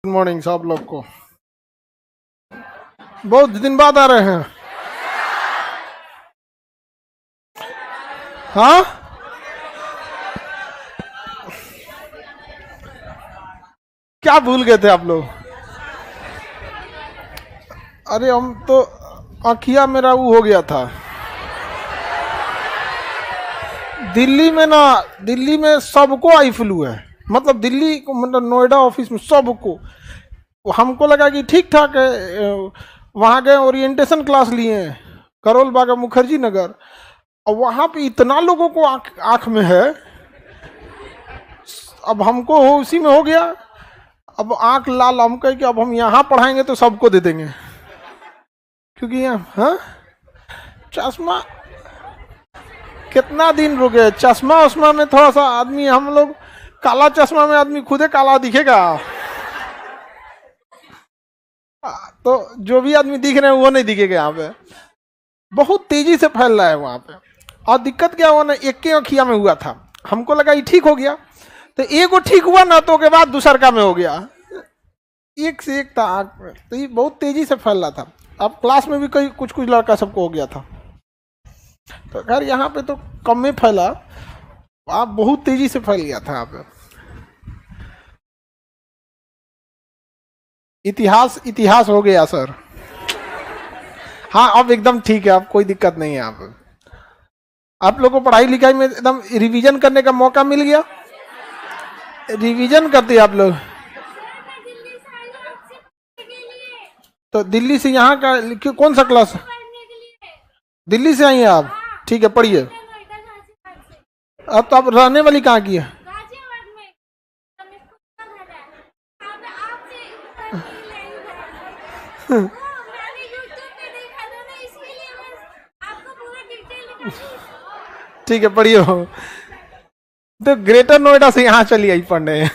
Good morning सब लोग को। बहुत दिन बाद आ रहे हैं। हाँ, क्या भूल गए थे आप लोग? अरे हम तो आँखिया मेरा वो हो गया था। दिल्ली में सबको आई फ्लू है। मतलब दिल्ली को, मतलब नोएडा ऑफिस में सबको। हमको लगा कि ठीक ठाक है। वहाँ गए, ओरिएंटेशन क्लास लिए हैं करोल बागा मुखर्जी नगर, और वहाँ पे इतना लोगों को आँख में है। अब हमको हो उसी में हो गया। अब आँख लाल, हम कहे कि अब हम यहाँ पढ़ाएंगे तो सबको दे देंगे, क्योंकि यहाँ हाँ चश्मा कितना दिन रुके। चश्मा उस्मा में थोड़ा सा आदमी, हम लोग काला चश्मा में आदमी खुदे काला दिखेगा। तो जो भी आदमी दिख रहे हैं वो नहीं दिखेगा। यहाँ पे बहुत तेजी से फैल रहा है वहाँ पे। और दिक्कत क्या हुआ ना, एक के अखिया में हुआ था। हमको लगा ये ठीक हो गया, तो एक को ठीक हुआ ना, तो के बाद दूसर का में हो गया। एक से एक था आँख में। तो ये बहुत तेजी से फैल रहा था। अब क्लास में भी कई कुछ लड़का सबको हो गया था। तो खैर यहाँ पे तो कम में फैला, आप बहुत तेजी से फैल गया था यहाँ पे। इतिहास हो गया सर। हाँ, अब एकदम ठीक है, अब कोई दिक्कत नहीं है। आप लोगों को पढ़ाई लिखाई में एकदम रिवीजन करने का मौका मिल गया। रिवीजन करते आप लोग। तो दिल्ली से यहाँ का कौन सा क्लास? दिल्ली से आई हैं आप? ठीक है, पढ़िए। अब तो आप रहने वाली कहाँ की है? ठीक है, पढ़िए। तो ग्रेटर नोएडा से यहाँ चली आई पढ़ने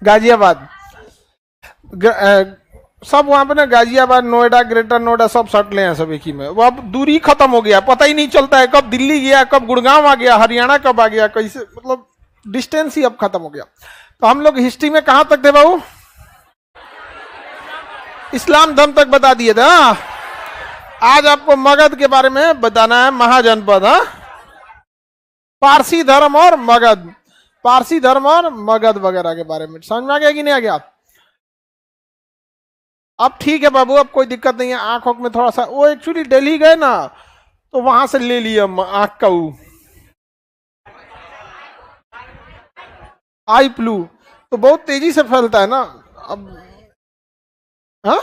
गाजियाबाद। सब वहाँ पे ना, गाजियाबाद, नोएडा, ग्रेटर नोएडा सब सटले हैं सब एक ही में। वो अब दूरी खत्म हो गया, पता ही नहीं चलता है कब दिल्ली गया, कब गुड़गांव आ गया, हरियाणा कब आ गया, कैसे, मतलब डिस्टेंस ही अब खत्म हो गया। तो हम लोग हिस्ट्री में कहाँ तक थे बाबू? इस्लाम धर्म तक बता दिए थे। आज आपको मगध के बारे में बताना है, महाजनपद। पारसी धर्म और मगध वगैरह के बारे में समझ में आ गया कि नहीं आ गया? अब ठीक है बाबू, अब कोई दिक्कत नहीं है। आंखों में थोड़ा सा वो, एक्चुअली दिल्ली गए ना, तो वहां से ले लिया आंख का आई फ्लू। तो बहुत तेजी से फैलता है ना अब। हाँ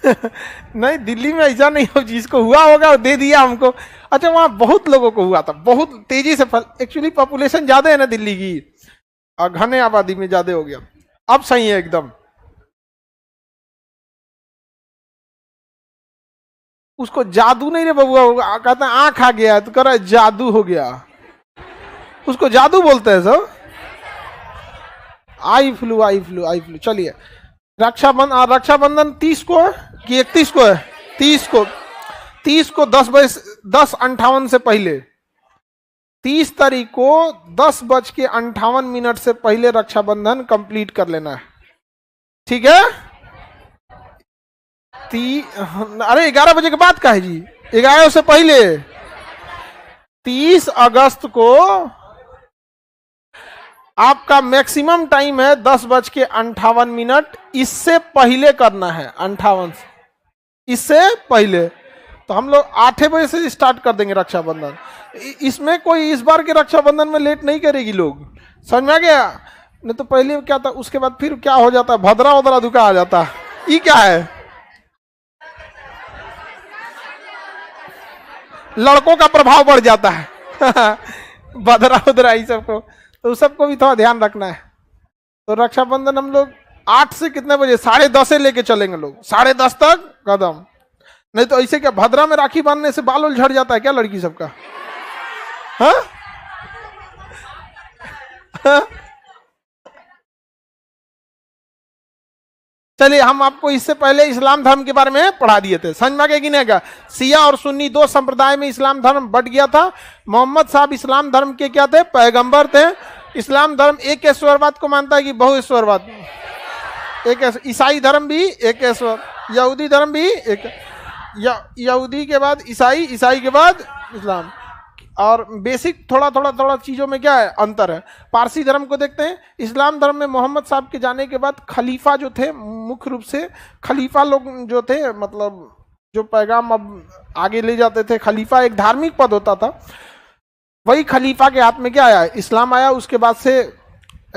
नहीं, दिल्ली में ऐसा नहीं हो, जिसको हुआ होगा दे दिया हमको। अच्छा, वहां बहुत लोगों को हुआ था, बहुत तेजी से फैल। एक्चुअली पॉपुलेशन ज्यादा है ना दिल्ली की, और घने आबादी में ज्यादा हो गया। अब सही है एकदम। उसको जादू नहीं रे बबुआ, कहते हैं आंख आ गया, तो कह रहा है जादू हो गया। उसको जादू बोलते हैं सब। Eye flu. चलिए, रक्षाबंधन 30 को है कि 31 को है? 30 को 10:58 से पहले, 30 तारीख को 10:58 से पहले रक्षाबंधन कंप्लीट कर लेना है, ठीक है? अरे 11 बजे के बाद का है जी? 11 से पहले 30 अगस्त को आपका मैक्सिमम टाइम है 10:58। इससे पहले करना है 58, इससे पहले। तो हम लोग 8 बजे से स्टार्ट कर देंगे रक्षाबंधन। इसमें कोई इस बार के रक्षाबंधन में लेट नहीं करेगी लोग, समझ में आ गया? नहीं तो पहले क्या था, उसके बाद फिर क्या हो जाता है, भद्रा उधरा दुका आ जाता है। ये क्या है, लड़कों का प्रभाव बढ़ जाता है भद्रा उधरा ही सबको। तो सबको भी थोड़ा ध्यान रखना है। तो रक्षाबंधन हम लोग 8 से कितने बजे, 10:30 से लेके चलेंगे लोग, 10:30 तक कदम। नहीं तो ऐसे क्या, भद्रा में राखी बांधने से बाल झड़ जाता है क्या लड़की सबका? हाँ? चलिए, हम आपको इससे पहले इस्लाम धर्म के बारे में पढ़ा दिए थे, समझ में आ गया कि नहीं? शिया और सुन्नी दो संप्रदाय में इस्लाम धर्म बट गया था। मोहम्मद साहब इस्लाम धर्म के क्या थे? पैगंबर थे। इस्लाम धर्म एक ईश्वरवाद को मानता है कि बहुईश्वरवाद? एक। ईसाई धर्म भी एक ईश्वर, यहूदी धर्म भी एक, यहूदी के बाद ईसाई, ईसाई के बाद इस्लाम। और बेसिक थोड़ा चीजों में क्या है, अंतर है। पारसी धर्म को देखते हैं। इस्लाम धर्म में मोहम्मद साहब के जाने के बाद खलीफा जो थे, मुख्य रूप से खलीफा लोग जो थे, मतलब जो पैगाम अब आगे ले जाते थे, खलीफा एक धार्मिक पद होता था, वही खलीफा के हाथ में क्या आया, इस्लाम आया। उसके बाद से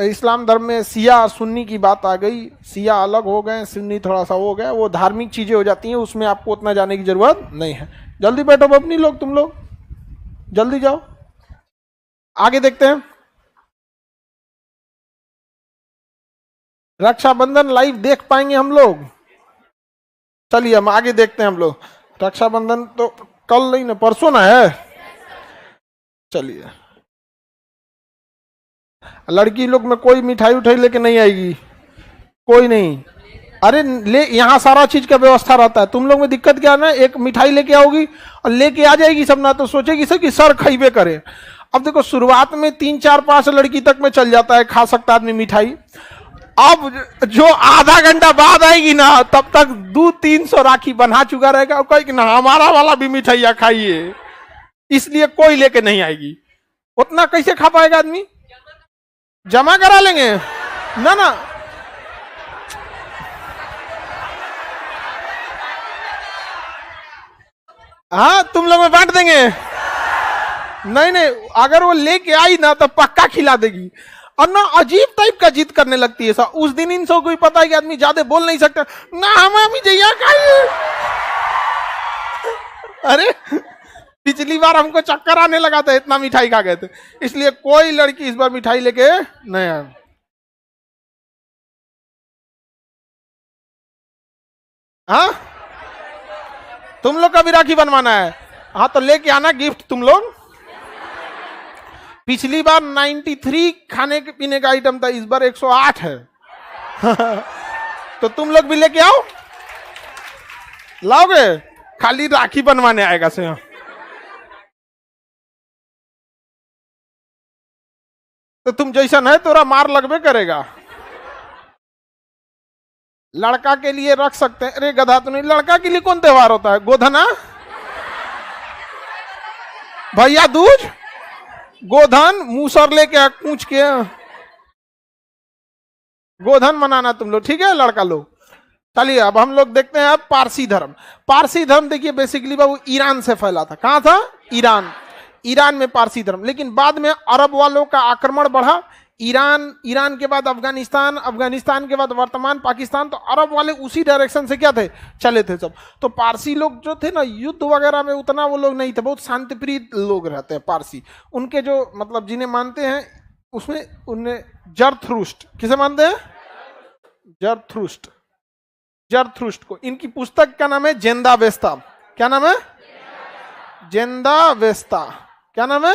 इस्लाम धर्म में सिया और सुन्नी की बात आ गई, सिया अलग हो गए, सुन्नी थोड़ा सा हो गया, वो धार्मिक चीजें हो जाती हैं, उसमें आपको उतना जाने की जरूरत नहीं है। जल्दी बैठो अपनी लोग, तुम लोग जल्दी जाओ, आगे देखते हैं। रक्षाबंधन लाइव देख पाएंगे हम लोग? चलिए हम आगे देखते हैं हम लोग। रक्षाबंधन तो कल नहीं ना, परसों ना है। चलिए, लड़की लोग में कोई मिठाई उठाई लेके नहीं आएगी, कोई नहीं। अरे ले, यहाँ सारा चीज का व्यवस्था रहता है। तुम लोग में दिक्कत क्या है ना, एक मिठाई लेके आओगी और लेके आ जाएगी सब ना, तो सोचेगी सर कि सर खाइबे करे। अब देखो शुरुआत में 3 4 5 लड़की तक में चल जाता है, खा सकता आदमी मिठाई। अब जो आधा घंटा बाद आएगी ना, तब तक 200-300 राखी बना चुका रहेगा, और कहेगी ना हमारा वाला भी मिठाइया खाइए, इसलिए कोई लेके नहीं आएगी। उतना कैसे खा पाएगा आदमी? जमा करा लेंगे ना ना। हाँ, तुम लोग में बांट देंगे। नहीं नहीं, अगर वो लेके आई ना तो पक्का खिला देगी। और ना अजीब टाइप का जिद करने लगती है सा। उस दिन इन सब को पता है कि आदमी ज्यादा बोल नहीं सकता ना, हम जइया खाइए। अरे पिछली बार हमको चक्कर आने लगा था, इतना मिठाई खा गए थे, इसलिए कोई लड़की इस बार मिठाई लेके नहीं आए। हाँ, तुम लोग का भी राखी बनवाना है? हाँ तो लेके आना गिफ्ट तुम लोग। पिछली बार 93 खाने के पीने का आइटम था, इस बार 108 है। तो तुम लोग भी लेके आओ। लाओगे? खाली राखी बनवाने आएगा से। तो तुम जैसा है तोरा मार लगबे करेगा। लड़का के लिए रख सकते हैं। अरे गधा तो नहीं, लड़का के लिए कौन त्योहार होता है? गोधना, भैया दूज, गोधन, मूसर लेके पूछ के गोधन मनाना तुम लोग, ठीक है लड़का लोग। चलिए अब हम लोग देखते हैं अब पारसी धर्म। पारसी धर्म देखिए बेसिकली बाबू ईरान से फैला था। कहां था? ईरान। ईरान में पारसी धर्म, लेकिन बाद में अरब वालों का आक्रमण बढ़ा। ईरान के बाद अफगानिस्तान, अफगानिस्तान के बाद वर्तमान पाकिस्तान, तो अरब वाले उसी डायरेक्शन से क्या थे, चले थे सब। तो पारसी लोग जो थे ना, युद्ध वगैरह में उतना वो लोग नहीं थे, बहुत शांतिप्रिय लोग रहते हैं पारसी। उनके जो मतलब जिन्हें मानते हैं उसमें उन्हें जरथ्रुस्ट, किसे मानते हैं? जरथ्रुस्ट, जरथ्रुस्ट को। इनकी पुस्तक का नाम है जेंदावेस्ता। क्या नाम है? जेंदावेस्ता। क्या नाम है?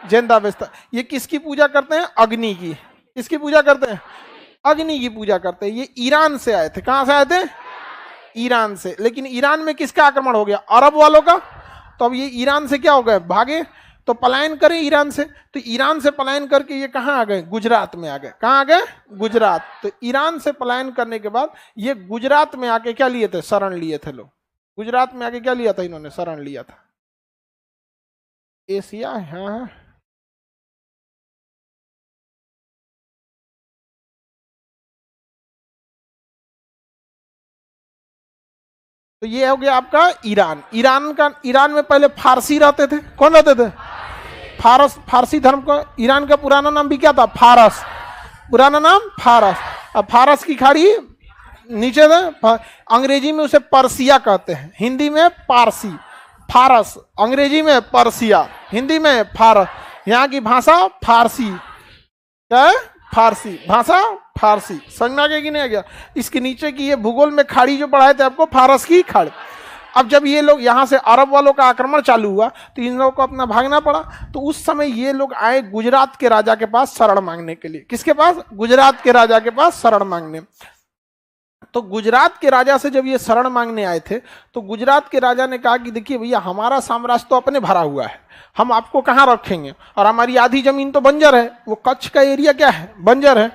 जेंदावेस्ता। ये किसकी पूजा करते हैं? अग्नि की। किसकी पूजा करते हैं? अग्नि की पूजा करते हैं। ये ईरान से आए थे। कहां से आए थे? ईरान से। लेकिन ईरान में किसका आक्रमण हो गया? अरब वालों का। तो अब ये ईरान से क्या हो गए? भागे, तो पलायन करें ईरान से। तो ईरान से पलायन करके ये कहां आ गए? गुजरात में आ गए। कहां आ गए? गुजरात। तो ईरान से पलायन करने के बाद ये गुजरात में आके क्या लिए थे? शरण लिए थे लोग। गुजरात में आके क्या लिया था इन्होंने? शरण लिया था। एशिया, हाँ तो ये हो गया आपका ईरान। ईरान में पहले फारसी रहते थे। कौन रहते थे? फारस। फारसी धर्म का ईरान का पुराना नाम भी क्या था? फारस। पुराना नाम फारस। अब फारस की खाड़ी नीचे था। अंग्रेजी में उसे पर्सिया कहते हैं, हिंदी में पारसी। फारस अंग्रेजी में पर्सिया, हिंदी में फारस। यहाँ की भाषा फारसी। क्या है? फारसी भाषा, फारसी। समझ में आ गया कि नहीं आ गया? इसके नीचे की ये भूगोल में खाड़ी जो पढ़ाए थे आपको, फारस की खाड़ी। अब जब ये लोग यहाँ से अरब वालों का आक्रमण चालू हुआ तो इन लोगों को अपना भागना पड़ा। तो उस समय ये लोग आए गुजरात के राजा के पास शरण मांगने के लिए। किसके पास? गुजरात के राजा के पास शरण मांगने। तो गुजरात के राजा से जब ये शरण मांगने आए थे तो गुजरात के राजा ने कहा कि देखिए भैया, हमारा साम्राज्य तो अपने भरा हुआ है, हम आपको कहाँ रखेंगे, और हमारी आधी जमीन तो बंजर है। वो कच्छ का एरिया क्या है, बंजर है।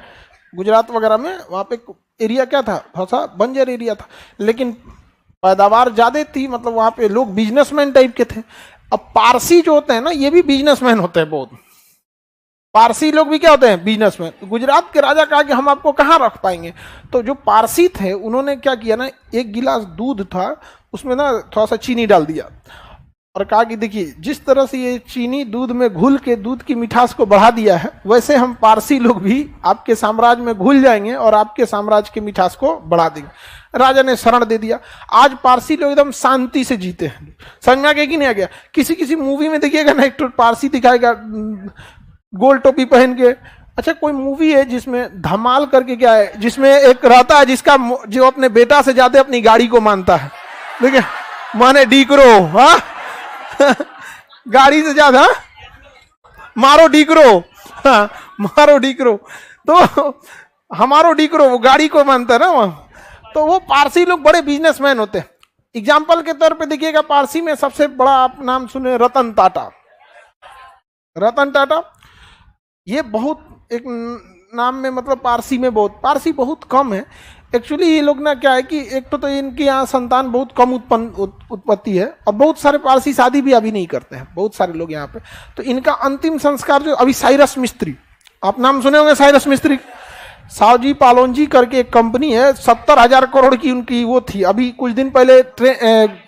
गुजरात वगैरह में वहाँ पे एरिया क्या था, थोड़ा बंजर एरिया था, लेकिन पैदावार ज्यादा थी, मतलब वहाँ पे लोग बिजनेसमैन टाइप के थे। अब पारसी जो होते हैं ना, ये भी बिजनेसमैन होते हैं बहुत। पारसी लोग भी क्या होते हैं, बिजनेसमैन। गुजरात के राजा कहा कि हम आपको कहाँ रख पाएंगे। तो जो पारसी थे उन्होंने क्या किया ना, एक गिलास दूध था, उसमें ना थोड़ा सा चीनी डाल दिया और कहा कि देखिए, जिस तरह से ये चीनी दूध में घुल के दूध की मिठास को बढ़ा दिया है, वैसे हम पारसी लोग भी आपके साम्राज्य में घुल जाएंगे और आपके साम्राज्य की मिठास को बढ़ा देंगे। राजा ने शरण दे दिया। आज पारसी लोग एकदम शांति से जीते हैं। समझ में आ गया कि नहीं आ गया? किसी किसी मूवी में देखिएगा ना, एक तो पारसी दिखाएगा गोल टोपी पहन के। अच्छा, कोई मूवी है जिसमें धमाल करके क्या है, जिसमें एक रहता है जिसका जो अपने बेटा से ज्यादा अपनी गाड़ी को मानता है, देखिए, माने डीकरो, हाँ गाड़ी से ज्यादा मारो डीकरो, हाँ मारो डीकरो। तो हमारो डीकरो, वो गाड़ी को मानता है ना वहां। तो वो पारसी लोग बड़े बिजनेसमैन होते हैं। एग्जाम्पल के तौर पे देखिएगा, पारसी में सबसे बड़ा आप नाम सुने, रतन टाटा। रतन टाटा ये बहुत एक नाम में, मतलब पारसी में बहुत, पारसी बहुत कम है एक्चुअली। ये लोग ना क्या है कि एक तो इनके यहाँ संतान बहुत कम उत्पत्ति है, और बहुत सारे पारसी शादी भी अभी नहीं करते हैं, बहुत सारे लोग यहाँ पे। तो इनका अंतिम संस्कार जो अभी, साइरस मिस्त्री, आप नाम सुने होंगे साइरस मिस्त्री। सावजी पालोनजी करके एक कंपनी है, 70,000 करोड़ की उनकी वो थी। अभी कुछ दिन पहले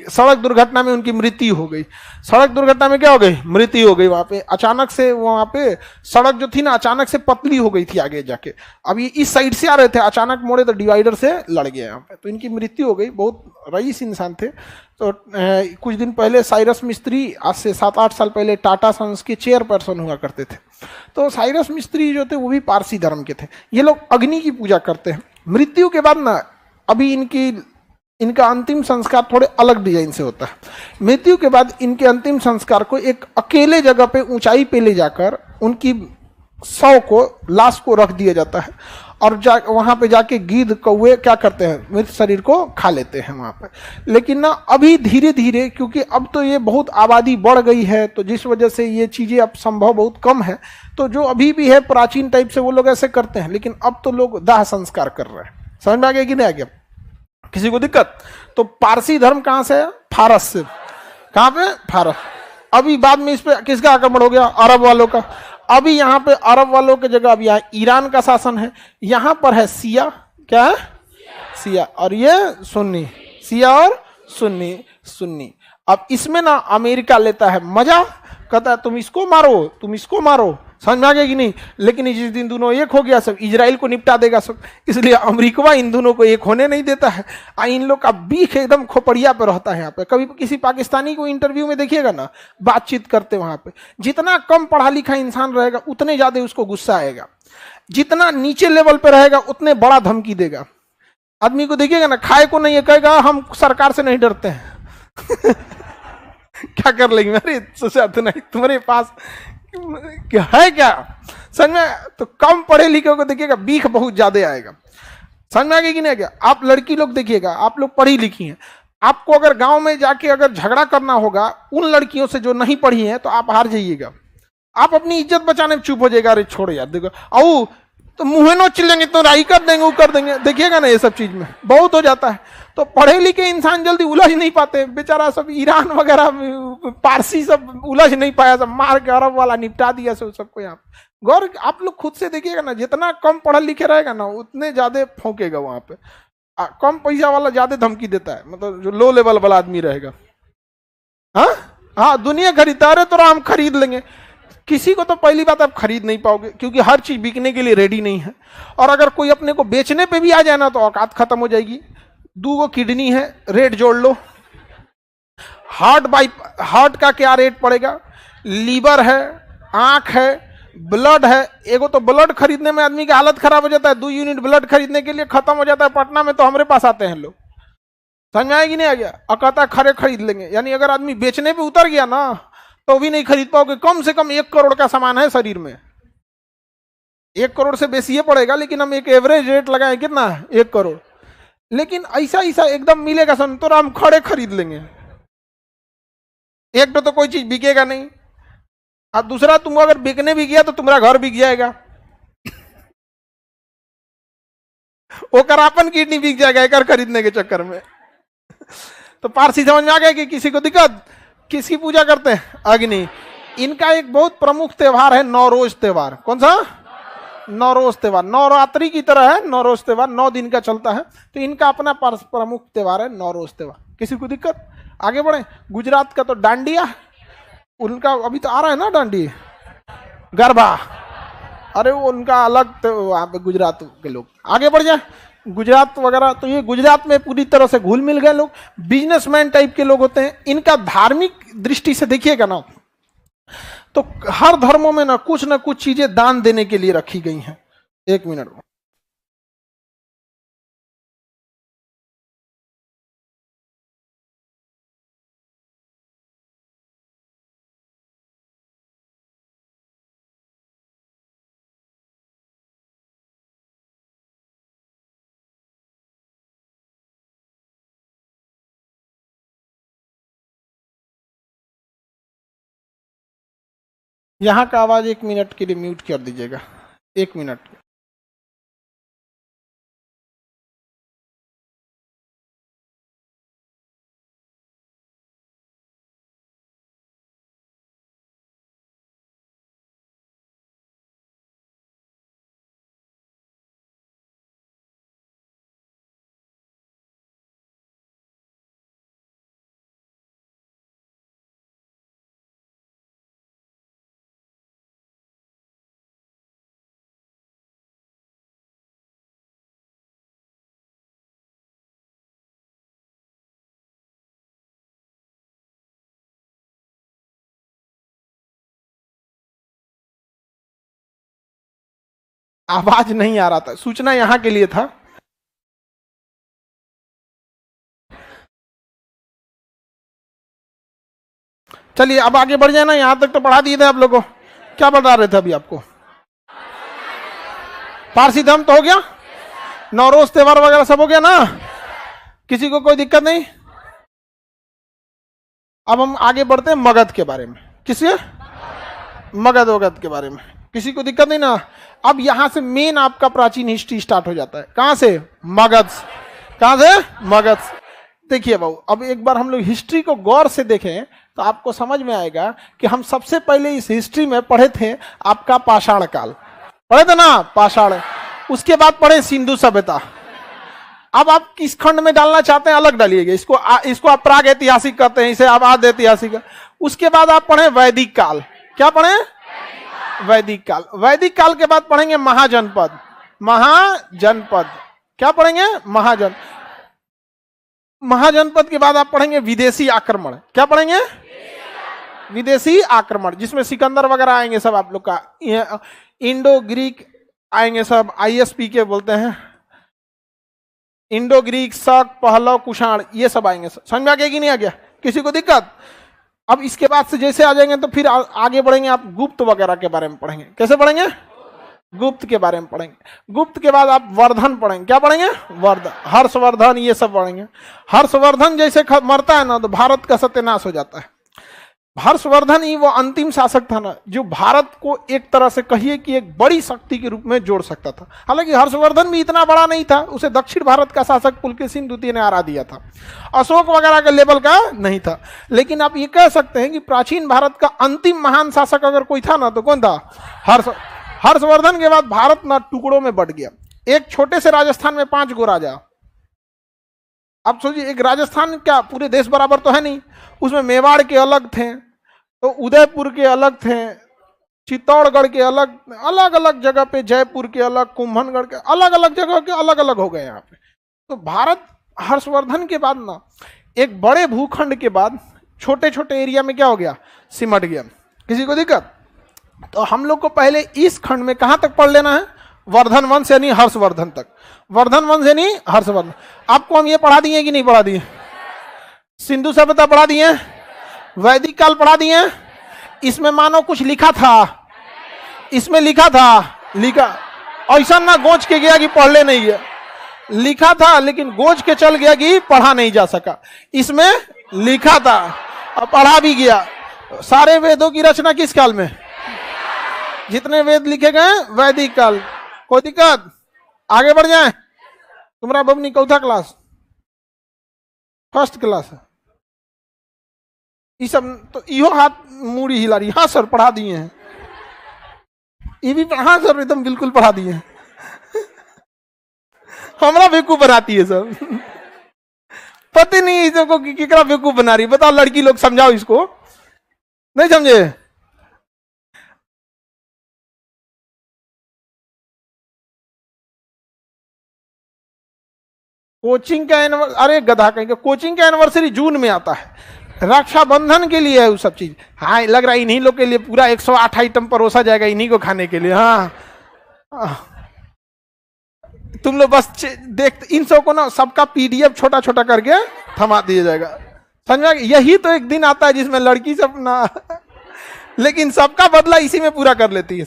सड़क दुर्घटना में उनकी मृत्यु हो गई। सड़क दुर्घटना में क्या हो गई, मृत्यु हो गई। वहां पे अचानक से, वहां पे सड़क जो थी ना, अचानक से पतली हो गई थी आगे जाके। अब ये इस साइड से आ रहे थे, अचानक मोड़े तो डिवाइडर से लड़ गए यहाँ पे, तो इनकी मृत्यु हो गई। बहुत रईस इंसान थे। तो कुछ दिन पहले साइरस मिस्त्री, आज से 7-8 साल पहले टाटा सन्स के चेयरपर्सन हुआ करते थे। तो साइरस मिस्त्री जो थे वो भी पारसी धर्म के थे। ये लोग अग्नि की पूजा करते हैं। मृत्यु के बाद ना, अभी इनका अंतिम संस्कार थोड़े अलग डिजाइन से होता है। मृत्यु के बाद इनके अंतिम संस्कार को एक अकेले जगह पे, ऊंचाई पे ले जाकर उनकी शव को, लाश को रख दिया जाता है, और वहां पे जाके गीध कौवे क्या करते हैं, मृत शरीर को खा लेते हैं वहां पे। लेकिन ना अभी धीरे धीरे, क्योंकि अब तो ये बहुत आबादी बढ़ गई है, तो जिस वजह से ये चीजें अब संभव बहुत कम है। तो जो अभी भी है प्राचीन टाइप से, वो लोग ऐसे करते हैं, लेकिन अब तो लोग दाह संस्कार कर रहे हैं। समझ में आ गया कि नहीं आ गया? किसी को दिक्कत? तो पारसी धर्म कहां से है? फारस से। कहां पे? फारस। अभी बाद में इस पे किसका आक्रमण हो गया? अरब वालों का। अभी यहाँ पे अरब वालों की जगह अब यहाँ ईरान का शासन है। यहाँ पर है सिया, क्या है? सिया। और ये सुन्नी, सिया और सुन्नी, सुन्नी। अब इसमें ना अमेरिका लेता है मजा, कहता है तुम इसको मारो, तुम इसको मारो। समझ में आ गया कि नहीं? लेकिन जिस दिन दोनों एक हो गया, सब इजराइल को निपटा देगा सब, इसलिए अमेरिका इन दोनों को एक होने नहीं देता है। इन लोग का बीख एकदम खोपड़िया पे रहता है यहाँ पे। कभी किसी पाकिस्तानी को इंटरव्यू में देखिएगा ना, बातचीत करते वहां पे, जितना कम पढ़ा लिखा इंसान रहेगा उतने ज्यादा उसको गुस्सा आएगा, जितना नीचे लेवल पे रहेगा उतने बड़ा धमकी देगा। आदमी को देखिएगा ना, खाए को नहीं है, कहेगा हम सरकार से नहीं डरते हैं क्या कर लेंगे? अरे नहीं, तुम्हारे पास क्या है क्या? समझ में? तो कम पढ़े लिखे को देखिएगा, बीख बहुत ज्यादा आएगा। समझ में आ गया कि नहीं आ गया? आप लड़की लोग देखिएगा, आप लोग पढ़ी लिखी हैं, आपको अगर गांव में जाके अगर झगड़ा करना होगा उन लड़कियों से जो नहीं पढ़ी हैं, तो आप हार जाइएगा। आप अपनी इज्जत बचाने में चुप हो जाएगा। अरे छोड़ो यार, देखो आओ तो मुँह नोच चिल्लेंगे, तो राई कर देंगे, वो कर देंगे। देखिएगा ना, ये सब चीज में बहुत हो जाता है। तो पढ़े लिखे इंसान जल्दी उलझ नहीं पाते। बेचारा सब ईरान वगैरह पारसी सब उलझ नहीं पाया, सब मार के अरब वाला निपटा दिया सबको। यहाँ गौर आप लोग खुद से देखिएगा ना, जितना कम पढ़ा लिखे रहेगा ना, उतने ज्यादा फौकेगा वहां पे। कम पैसा वाला ज्यादा धमकी देता है, मतलब जो लो लेवल वाला आदमी रहेगा। हाँ, दुनिया खरीदता है तो हम खरीद लेंगे। किसी को तो पहली बात आप खरीद नहीं पाओगे, क्योंकि हर चीज बिकने के लिए रेडी नहीं है। और अगर कोई अपने को बेचने पे भी आ जाए ना, तो औकात खत्म हो जाएगी। 2 किडनी है, रेट जोड़ लो। हार्ट का क्या रेट पड़ेगा? लीवर है, आंख है, ब्लड है। एगो तो ब्लड खरीदने में आदमी की हालत खराब हो जाता है। 2 यूनिट ब्लड खरीदने के लिए खत्म हो जाता है। पटना में तो हमारे पास आते हैं लोग। समझ में आएगी नहीं आ गया? और कहता है खरे खरीद लेंगे। यानी अगर आदमी बेचने पे उतर गया ना, तो भी नहीं खरीद पाओगे। कम से कम 1 करोड़ का सामान है शरीर में। 1 करोड़ से बेसी ये पड़ेगा, लेकिन हम एक एवरेज रेट लगाए, कितना? 1 करोड़। लेकिन ऐसा ऐसा एकदम मिलेगा संतरा, हम खड़े खरीद लेंगे। एक तो कोई चीज बिकेगा नहीं, और दूसरा तुम अगर बिकने भी गया तो तुम्हारा घर बिक जाएगा, वो करापन किडनी बिक जाएगा एक खरीदने के चक्कर में। तो पारसी समझ में आ गया कि किसी को दिक्कत, किसकी पूजा करते हैं? अग्नि। इनका एक बहुत प्रमुख त्योहार है नौरोज त्योहार। कौन सा? नौरोज त्योहार। नवरात्रि की तरह है नौरोज त्योहार, 9 दिन का चलता है। तो इनका अपना प्रमुख त्योहार है नौरोज त्योहार। किसी को दिक्कत? आगे बढ़े। गुजरात का तो डांडिया, उनका अभी तो आ रहा है ना डांडिया, गरबा, अरे वो उनका अलग तो वहां पे गुजरात के लोग। आगे बढ़ जाए। गुजरात वगैरह, तो ये गुजरात में पूरी तरह से घुल मिल गए लोग, बिजनेसमैन टाइप के लोग होते हैं। इनका धार्मिक दृष्टि से देखिएगा ना, तो हर धर्मों में ना कुछ चीजें दान देने के लिए रखी गई हैं। एक मिनट। यहां का आवाज 1 मिनट के लिए म्यूट कर दीजिएगा, 1 मिनट। आवाज नहीं आ रहा था, सूचना यहां के लिए था। चलिए अब आगे बढ़ जाए ना, यहां तक तो पढ़ा दिए थे आप लोगों को। क्या बता रहे थे अभी आपको? पारसी धर्म तो हो गया, नौरोज त्योहार वगैरह सब हो गया ना, किसी को कोई दिक्कत नहीं। अब हम आगे बढ़ते हैं मगध के बारे में। किसके? मगध वगध के बारे में किसी को दिक्कत नहीं ना। अब यहां से मेन आपका प्राचीन हिस्ट्री स्टार्ट हो जाता है। कहां से? मगध। कहां से? मगध। देखिए बाबू, अब एक बार हम लोग हिस्ट्री को गौर से देखें तो आपको समझ में आएगा कि हम सबसे पहले इस हिस्ट्री में पढ़े थे आपका पाषाण काल, पढ़े थे ना पाषाण। उसके बाद पढ़े सिंधु सभ्यता। अब आप किस खंड में डालना चाहते हैं अलग डालिएगा, इसको आप प्राग ऐतिहासिक कहते हैं, इसे आप आदि ऐतिहासिक। उसके बाद आप पढ़े वैदिक काल। क्या पढ़े? वैदिक काल। वैदिक काल के बाद पढ़ेंगे महाजनपद। महाजनपद। क्या पढ़ेंगे? महाजनपद के बाद आप पढ़ेंगे विदेशी आक्रमण। क्या पढ़ेंगे? विदेशी आक्रमण, जिसमें सिकंदर वगैरह आएंगे सब आप लोग का, इंडो ग्रीक आएंगे सब, ISP के बोलते हैं, इंडो ग्रीक, शक, पहलव, कुषाण, ये सब आएंगे। समझ में आ गया कि नहीं आ गया? किसी को दिक्कत? अब इसके बाद से जैसे आ जाएंगे तो फिर आगे बढ़ेंगे, आप गुप्त वगैरह के बारे में पढ़ेंगे। कैसे पढ़ेंगे? गुप्त के बारे में पढ़ेंगे। गुप्त के बाद आप वर्धन पढ़ेंगे। क्या पढ़ेंगे? वर्धन, हर्षवर्धन, ये सब पढ़ेंगे। हर्षवर्धन जैसे मरता है ना तो भारत का सत्यानाश हो जाता है। हर्षवर्धन ही वो अंतिम शासक था ना जो भारत को एक तरह से कहिए कि एक बड़ी शक्ति के रूप में जोड़ सकता था। हालांकि हर्षवर्धन भी इतना बड़ा नहीं था, उसे दक्षिण भारत का शासक पुलकेशिन द्वितीय ने हरा दिया था, अशोक वगैरह के लेवल का नहीं था। लेकिन आप ये कह सकते हैं कि प्राचीन भारत का अंतिम महान शासक अगर कोई था ना तो कौन था? हर्षवर्धन के बाद भारत ना टुकड़ों में बट गया। एक छोटे से राजस्थान में 5 गो राजा। आप सोचिए, एक राजस्थान क्या पूरे देश बराबर तो है नहीं, उसमें मेवाड़ के अलग थे, तो उदयपुर के अलग थे, चित्तौड़गढ़ के अलग, अलग अलग जगह पे, जयपुर के अलग, कुंभनगढ़ के अलग अलग जगह के अलग अलग हो गए यहाँ पे। तो भारत हर्षवर्धन के बाद ना एक बड़े भूखंड के बाद छोटे छोटे एरिया में क्या हो गया? सिमट गया। किसी को दिक्कत? तो हम लोग को पहले इस खंड में कहां तक पढ़ लेना है? वर्धन वंश यानी हर्षवर्धन तक। वर्धन वंश यानी हर्षवर्धन। आपको हम ये पढ़ा दिए कि नहीं पढ़ा दिए? सिंधु सभ्यता पढ़ा दिए, वैदिक काल पढ़ा दिए। इसमें मानो कुछ लिखा था, इसमें लिखा था, लिखा ऐसा ना गोच के गया कि पढ़ ले नहीं गया। लिखा था लेकिन गोज के चल गया कि पढ़ा नहीं जा सका। इसमें लिखा था और पढ़ा भी गया। सारे वेदों की रचना किस काल में? जितने वेद लिखे गए वैदिक काल। कोई दिक्कत? आगे बढ़ जाए। तुम्हारा बबनी चौथा क्लास, फर्स्ट क्लास है। ये सब तो इहो हाथ मूड़ी हिला रही। हाँ सर पढ़ा दिए हैं। ये भी हाँ सर एकदम बिल्कुल पढ़ा दिए हैं। हमारा बेवकूफ बनाती है सब। पता नहीं इसको कितना बेवकूफ बना रही। बताओ लड़की लोग, समझाओ इसको। नहीं समझे? कोचिंग का अरे गधा कहेंगे, कोचिंग का एनिवर्सरी जून में आता है। रक्षाबंधन के लिए है वो सब चीज। हाँ लग रहा है इन्हीं लोग के लिए पूरा 108 आइटम परोसा जाएगा इन्हीं को खाने के लिए। हाँ तुम लोग बस देख, इन सब को ना सबका पीडीएफ छोटा छोटा करके थमा दिया जाएगा। समझ में? यही तो एक दिन आता है जिसमें लड़की सब ना लेकिन सबका बदला इसी में पूरा कर लेती है।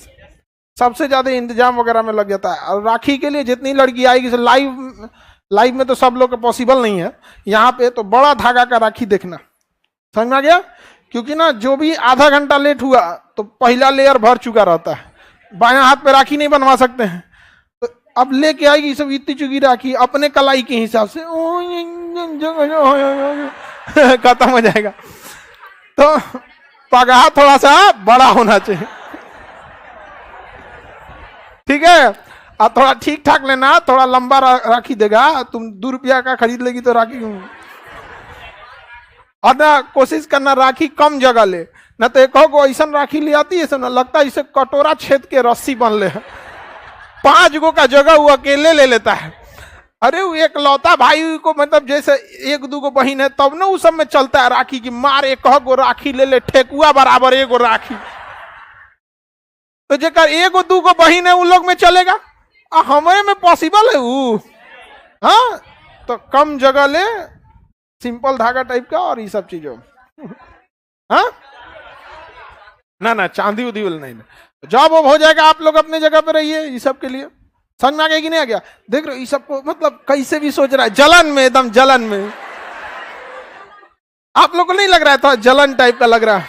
सबसे ज्यादा इंतजाम वगैरह में लग जाता है। और राखी के लिए जितनी लड़की आएगी, लाइव में तो सब लोग का पॉसिबल नहीं है। यहाँ पे तो बड़ा धागा का राखी देखना। समझ में आ गया? क्योंकि ना जो भी आधा घंटा लेट हुआ तो पहला लेयर भर चुका रहता है। बायां हाथ पे राखी नहीं बनवा सकते हैं, तो अब लेके आएगी सब इतनी चुकी राखी अपने कलाई के हिसाब से। खत्म हो जाएगा। तो पगहा थोड़ा सा बड़ा होना चाहिए, ठीक है? और थोड़ा ठीक ठाक लेना। थोड़ा लंबा राखी देगा। तुम 2 रुपया का खरीद लेगी तो राखी, और ना कोशिश करना राखी कम जगह ले, ना तो एक ऐसा राखी ले आती है ना लगता है इसे कटोरा छेद के रस्सी बन ले। 5 गो का जगह वो अकेले ले लेता है। अरे वो एक लौता भाई को, मतलब जैसे 1-2 गो बहन है तब ना उस सब में चलता है राखी की मार। एक गो राखी ले ले, ठेकुआ बराबर 1 गो राखी। तो जेकर 1-2 गो बहन है उन लोग में चलेगा, हमारे में पॉसिबल है वो। हाँ तो कम जगह ले, सिंपल धागा टाइप का और ये सब चीजों। हाँ ना चांदी उदी वाला नहीं। जॉब वॉब हो जाएगा, आप लोग अपने जगह पे रहिए। ये सब के लिए समझ में आ गया कि नहीं आ गया? देख रहे हो ये सबको, मतलब कैसे भी सोच रहा है, जलन में, एकदम जलन में। आप लोग को नहीं लग रहा है था जलन टाइप का लग रहा है?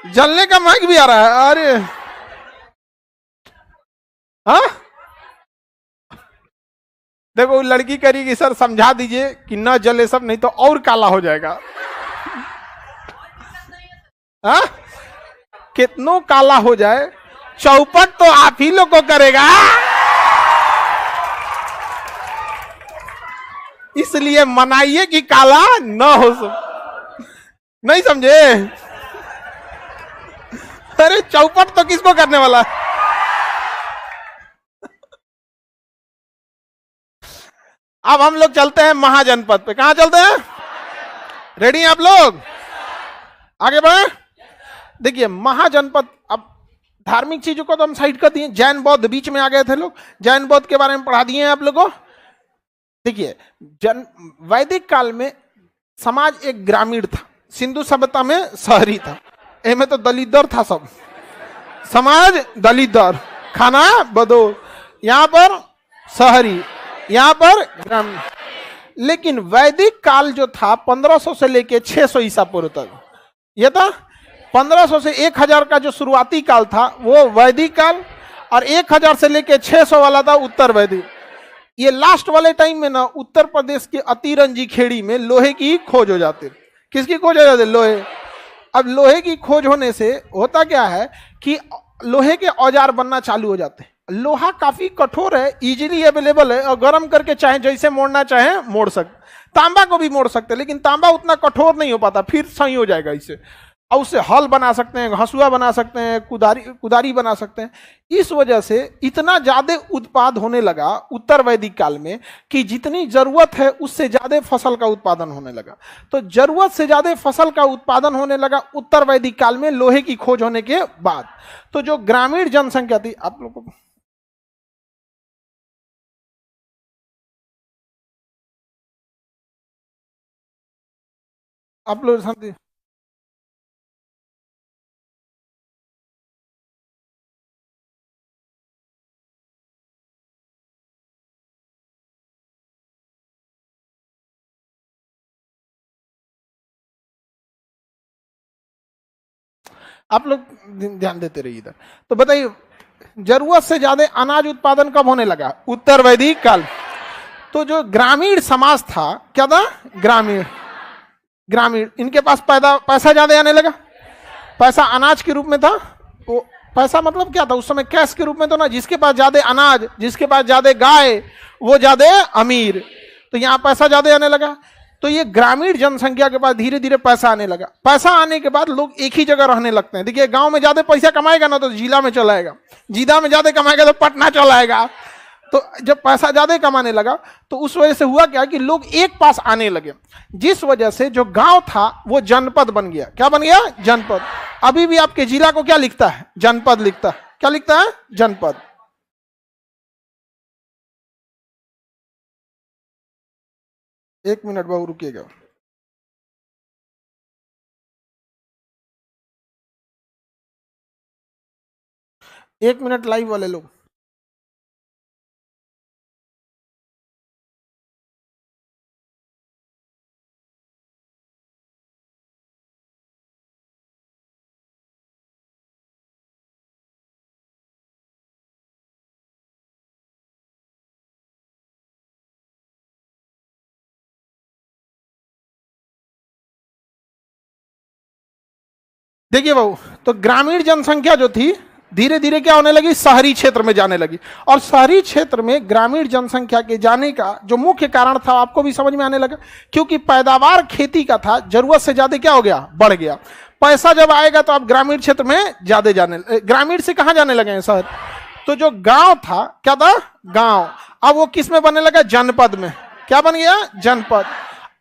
जलने का महक भी आ रहा है। अरे हाँ देखो लड़की करेगी सर समझा दीजिए कि न जले सब, नहीं तो और काला हो जाएगा। हाँ कितनों काला हो जाए, चौपट तो आप ही लोग को करेगा। इसलिए मनाइए कि काला न हो सब। नहीं समझे? अरे चौपट तो किसको करने वाला? अब हम लोग चलते हैं महाजनपद पे। कहां चलते हैं? रेडी आप लोग? आगे बढ़े। देखिए महाजनपद, अब धार्मिक चीजों को तो हम साइड कर दिए। जैन बौद्ध बीच में आ गए थे लोग, जैन बौद्ध के बारे में पढ़ा दिए हैं आप लोगों को। देखिए वैदिक काल में समाज एक ग्रामीण था, सिंधु सभ्यता में शहरी था। में तो दलित था सब, समाज दलित, खाना बदो, यहाँ पर शहरी, यहाँ पर ग्रामीण। लेकिन वैदिक काल जो था 1500 से लेके 600 ईसा पूर्व तक, ये था 1500 से 1000 का जो शुरुआती काल था वो वैदिक काल, और 1000 से लेके 600 वाला था उत्तर वैदिक। ये लास्ट वाले टाइम में ना उत्तर प्रदेश के अतिरंजी खेड़ी में लोहे की खोज हो जाती। किसकी खोज हो जाती? लोहे। अब लोहे की खोज होने से होता क्या है कि लोहे के औजार बनना चालू हो जाते हैं। लोहा काफी कठोर है, इजीली अवेलेबल है, और गर्म करके चाहे जैसे मोड़ना चाहे मोड़ सकते। तांबा को भी मोड़ सकते, लेकिन तांबा उतना कठोर नहीं हो पाता, फिर सही हो जाएगा इससे। और उससे हल बना सकते हैं, हंसुआ बना सकते हैं, कुदारी बना सकते हैं। इस वजह से इतना ज्यादा उत्पाद होने लगा उत्तर वैदिक काल में कि जितनी जरूरत है उससे ज्यादा फसल का उत्पादन होने लगा। तो जरूरत से ज्यादा फसल का उत्पादन होने लगा उत्तर वैदिक काल में लोहे की खोज होने के बाद। तो जो ग्रामीण जनसंख्या थी, आप लोग को आप लोग आप लोग ध्यान देते रहिए इधर। तो बताइए, जरूरत से ज्यादा अनाज उत्पादन कब होने लगा? उत्तर वैदिक काल। तो जो ग्रामीण समाज था, क्या था? ग्रामीण। ग्रामीण, इनके पास पैसा ज्यादा आने लगा। पैसा अनाज के रूप में था। वो पैसा मतलब क्या था उस समय? कैश के रूप में तो ना। जिसके पास ज्यादा अनाज, जिसके पास ज्यादा गाय, वो ज्यादा अमीर। तो यहाँ पैसा ज्यादा आने लगा। तो ये ग्रामीण जनसंख्या के पास धीरे धीरे पैसा आने लगा। पैसा आने के बाद लोग एक ही जगह रहने लगते हैं। देखिए, गांव में ज्यादा पैसा कमाएगा ना तो जिला में चला आएगा, जिला में ज्यादा कमाएगा तो पटना चला आएगा। तो जब पैसा ज्यादा कमाने लगा तो उस वजह से हुआ क्या कि लोग एक पास आने लगे, जिस वजह से जो गांव था वो जनपद बन गया। क्या बन गया? जनपद। अभी भी आपके जिला को क्या लिखता है? जनपद लिखता है। क्या लिखता है? जनपद। एक मिनट बाबू रुकिएगा। एक मिनट लाइव वाले लोग। देखिए बाबू, तो ग्रामीण जनसंख्या जो थी धीरे धीरे क्या होने लगी? शहरी क्षेत्र में जाने लगी। और शहरी क्षेत्र में ग्रामीण जनसंख्या के जाने का जो मुख्य कारण था आपको भी समझ में आने लगा, क्योंकि पैदावार खेती का था, जरूरत से ज्यादा क्या हो गया? बढ़ गया। पैसा जब आएगा तो आप ग्रामीण क्षेत्र में ज्यादा जाने, ग्रामीण से कहां जाने लगे हैं? शहर। तो जो गांव था, क्या था? गांव। अब वो किस में बनने लगा? जनपद में। क्या बन गया? जनपद।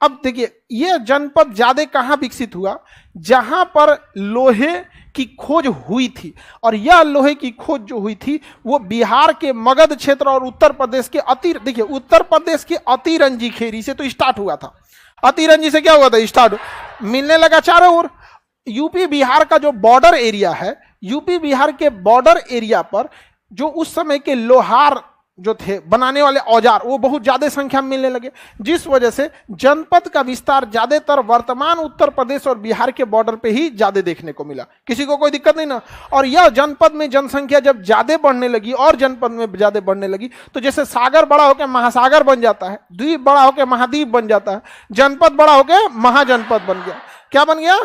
अब देखिए, यह जनपद ज्यादा कहां विकसित हुआ? जहां पर लोहे की खोज हुई थी। और यह लोहे की खोज जो हुई थी वो बिहार के मगध क्षेत्र और उत्तर प्रदेश के देखिए, उत्तर प्रदेश के अतिरंजी खेरी से तो स्टार्ट हुआ था। अतिरंजी से क्या हुआ था? स्टार्ट मिलने लगा चारों ओर। यूपी बिहार का जो बॉर्डर एरिया है, यूपी बिहार के बॉर्डर एरिया पर जो उस समय के लोहार जो थे बनाने वाले औजार, वो बहुत ज्यादा संख्या में मिलने लगे, जिस वजह से जनपद का विस्तार ज्यादातर वर्तमान उत्तर प्रदेश और बिहार के बॉर्डर पे ही ज्यादा देखने को मिला। किसी को कोई दिक्कत नहीं ना। और यह जनपद में जनसंख्या जब ज्यादा बढ़ने लगी और जनपद में ज्यादा बढ़ने लगी, तो जैसे सागर बड़ा होकर महासागर बन जाता है, द्वीप बड़ा होकर महाद्वीप बन जाता है, जनपद बड़ा होकर महाजनपद बन गया। क्या बन गया?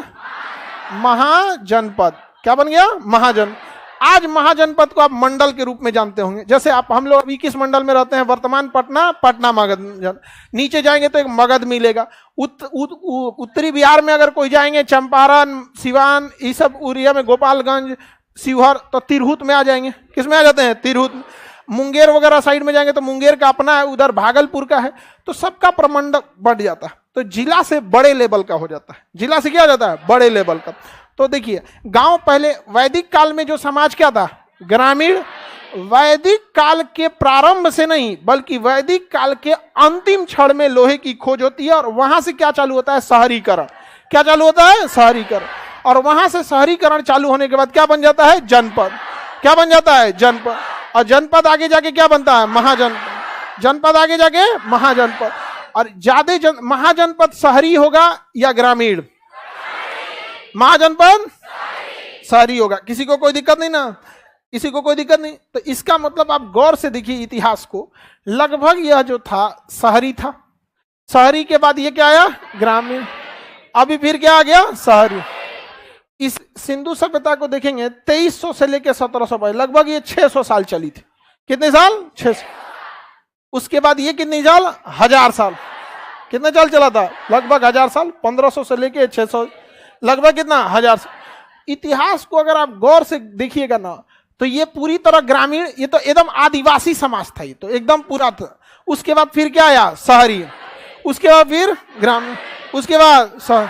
महाजनपद। क्या बन गया? महाजन। आज महाजनपद को आप मंडल के रूप में जानते होंगे। जैसे हम लोग अभी किस मंडल में रहते हैं? वर्तमान पटना मगध। नीचे जाएंगे तो एक मगध मिलेगा। उत्तरी बिहार में अगर कोई जाएंगे, चंपारण, सिवान, ये सब एरिया में, गोपालगंज, शिवहर, तो तिरहुत में आ जाएंगे। किस में आ जाते हैं? तिरहुत। मुंगेर वगैरह साइड में जाएंगे तो मुंगेर का अपना है, उधर भागलपुर का है। तो सबका प्रमंडल बढ़ जाता है, तो जिला से बड़े लेवल का हो जाता है। जिला से क्या हो जाता है? बड़े लेवल का। तो देखिए, गांव पहले वैदिक काल में जो समाज क्या था? ग्रामीण। वैदिक काल के प्रारंभ से नहीं, बल्कि वैदिक काल के अंतिम क्षण में लोहे की खोज होती है, और वहां से क्या चालू होता है? शहरीकरण। क्या चालू होता है? शहरीकरण। और वहां से शहरीकरण चालू होने के बाद क्या बन जाता है? जनपद। क्या बन जाता है? जनपद। और जनपद आगे जाके क्या बनता है? महाजनपद। जनपद आगे जाके महाजनपद। और ज्यादा महाजनपद शहरी होगा या ग्रामीण? महाजनपद शहरी होगा। किसी को कोई दिक्कत नहीं ना? किसी को कोई दिक्कत नहीं? तो इसका मतलब आप गौर से देखिए इतिहास को, लगभग यह जो था शहरी था। शहरी के बाद ये क्या आया? ग्रामीण। अभी फिर क्या आ गया? शहरी। इस सिंधु सभ्यता को देखेंगे 2300 से लेकर 1700, लगभग ये 600 साल चली थी। कितने साल? 600। उसके बाद ये कितने साल? 1000 साल। कितने साल चला था? लगभग 1000 साल। 1500 से लेकर 600, लगभग कितना? 1000 साल। इतिहास को अगर आप गौर से देखिएगा ना, तो ये पूरी तरह ग्रामीण, ये तो एकदम आदिवासी समाज था, ये तो एकदम पूरा था। उसके बाद फिर क्या आया? शहरी। उसके बाद फिर ग्रामीण। उसके बाद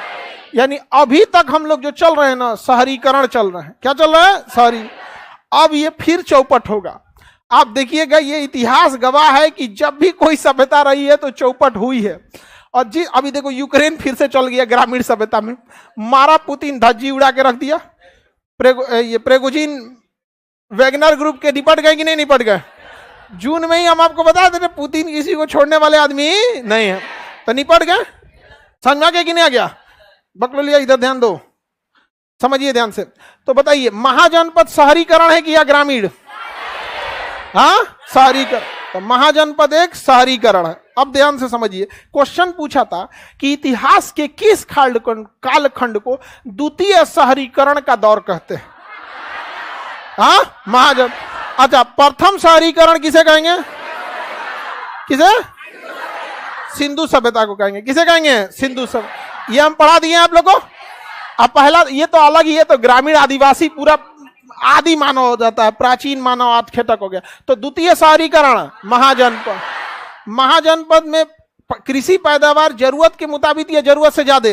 यानी अभी तक हम लोग जो चल रहे हैं ना, शहरीकरण चल रहे हैं। क्या चल रहा है? शहरी। अब ये फिर चौपट होगा। आप देखिएगा, ये इतिहास गवाह है कि जब भी कोई सभ्यता रही है तो चौपट हुई है। और जी अभी देखो, यूक्रेन फिर से चल गया ग्रामीण सभ्यता में। मारा पुतिन, धज्जी उड़ा के रख दिया। ये प्रेगोजिन वैगनर ग्रुप के निपट गए कि नहीं निपट गए? जून में ही हम आपको बता देते, पुतिन किसी को छोड़ने वाले आदमी नहीं है, तो निपट गए। समझ में आ गया कि नहीं आ गया? बकलोलिया इधर ध्यान दो। समझिए ध्यान से। तो बताइए महाजनपद शहरीकरण है कि या ग्रामीण? हाँ, शहरीकरण। तो महाजनपद एक शहरीकरण है। अब ध्यान से समझिए, क्वेश्चन पूछा था कि इतिहास के किस कालखंड को द्वितीय शहरीकरण का दौर कहते हैं? हाँ, महाजन। अच्छा, प्रथम शहरीकरण किसे कहेंगे? किसे? सिंधु सभ्यता को कहेंगे। किसे कहेंगे? सिंधु सभ्यता। ये हम पढ़ा दिए आप लोगों को। अब पहला ये तो अलग ही है, तो ग्रामीण आदिवासी पूरा आदि मानव हो जाता है, प्राचीन मानव आत्खेटक हो गया। तो द्वितीय शहरीकरण महाजनपद। महाजनपद में कृषि पैदावार जरूरत के मुताबिक या जरूरत से ज्यादा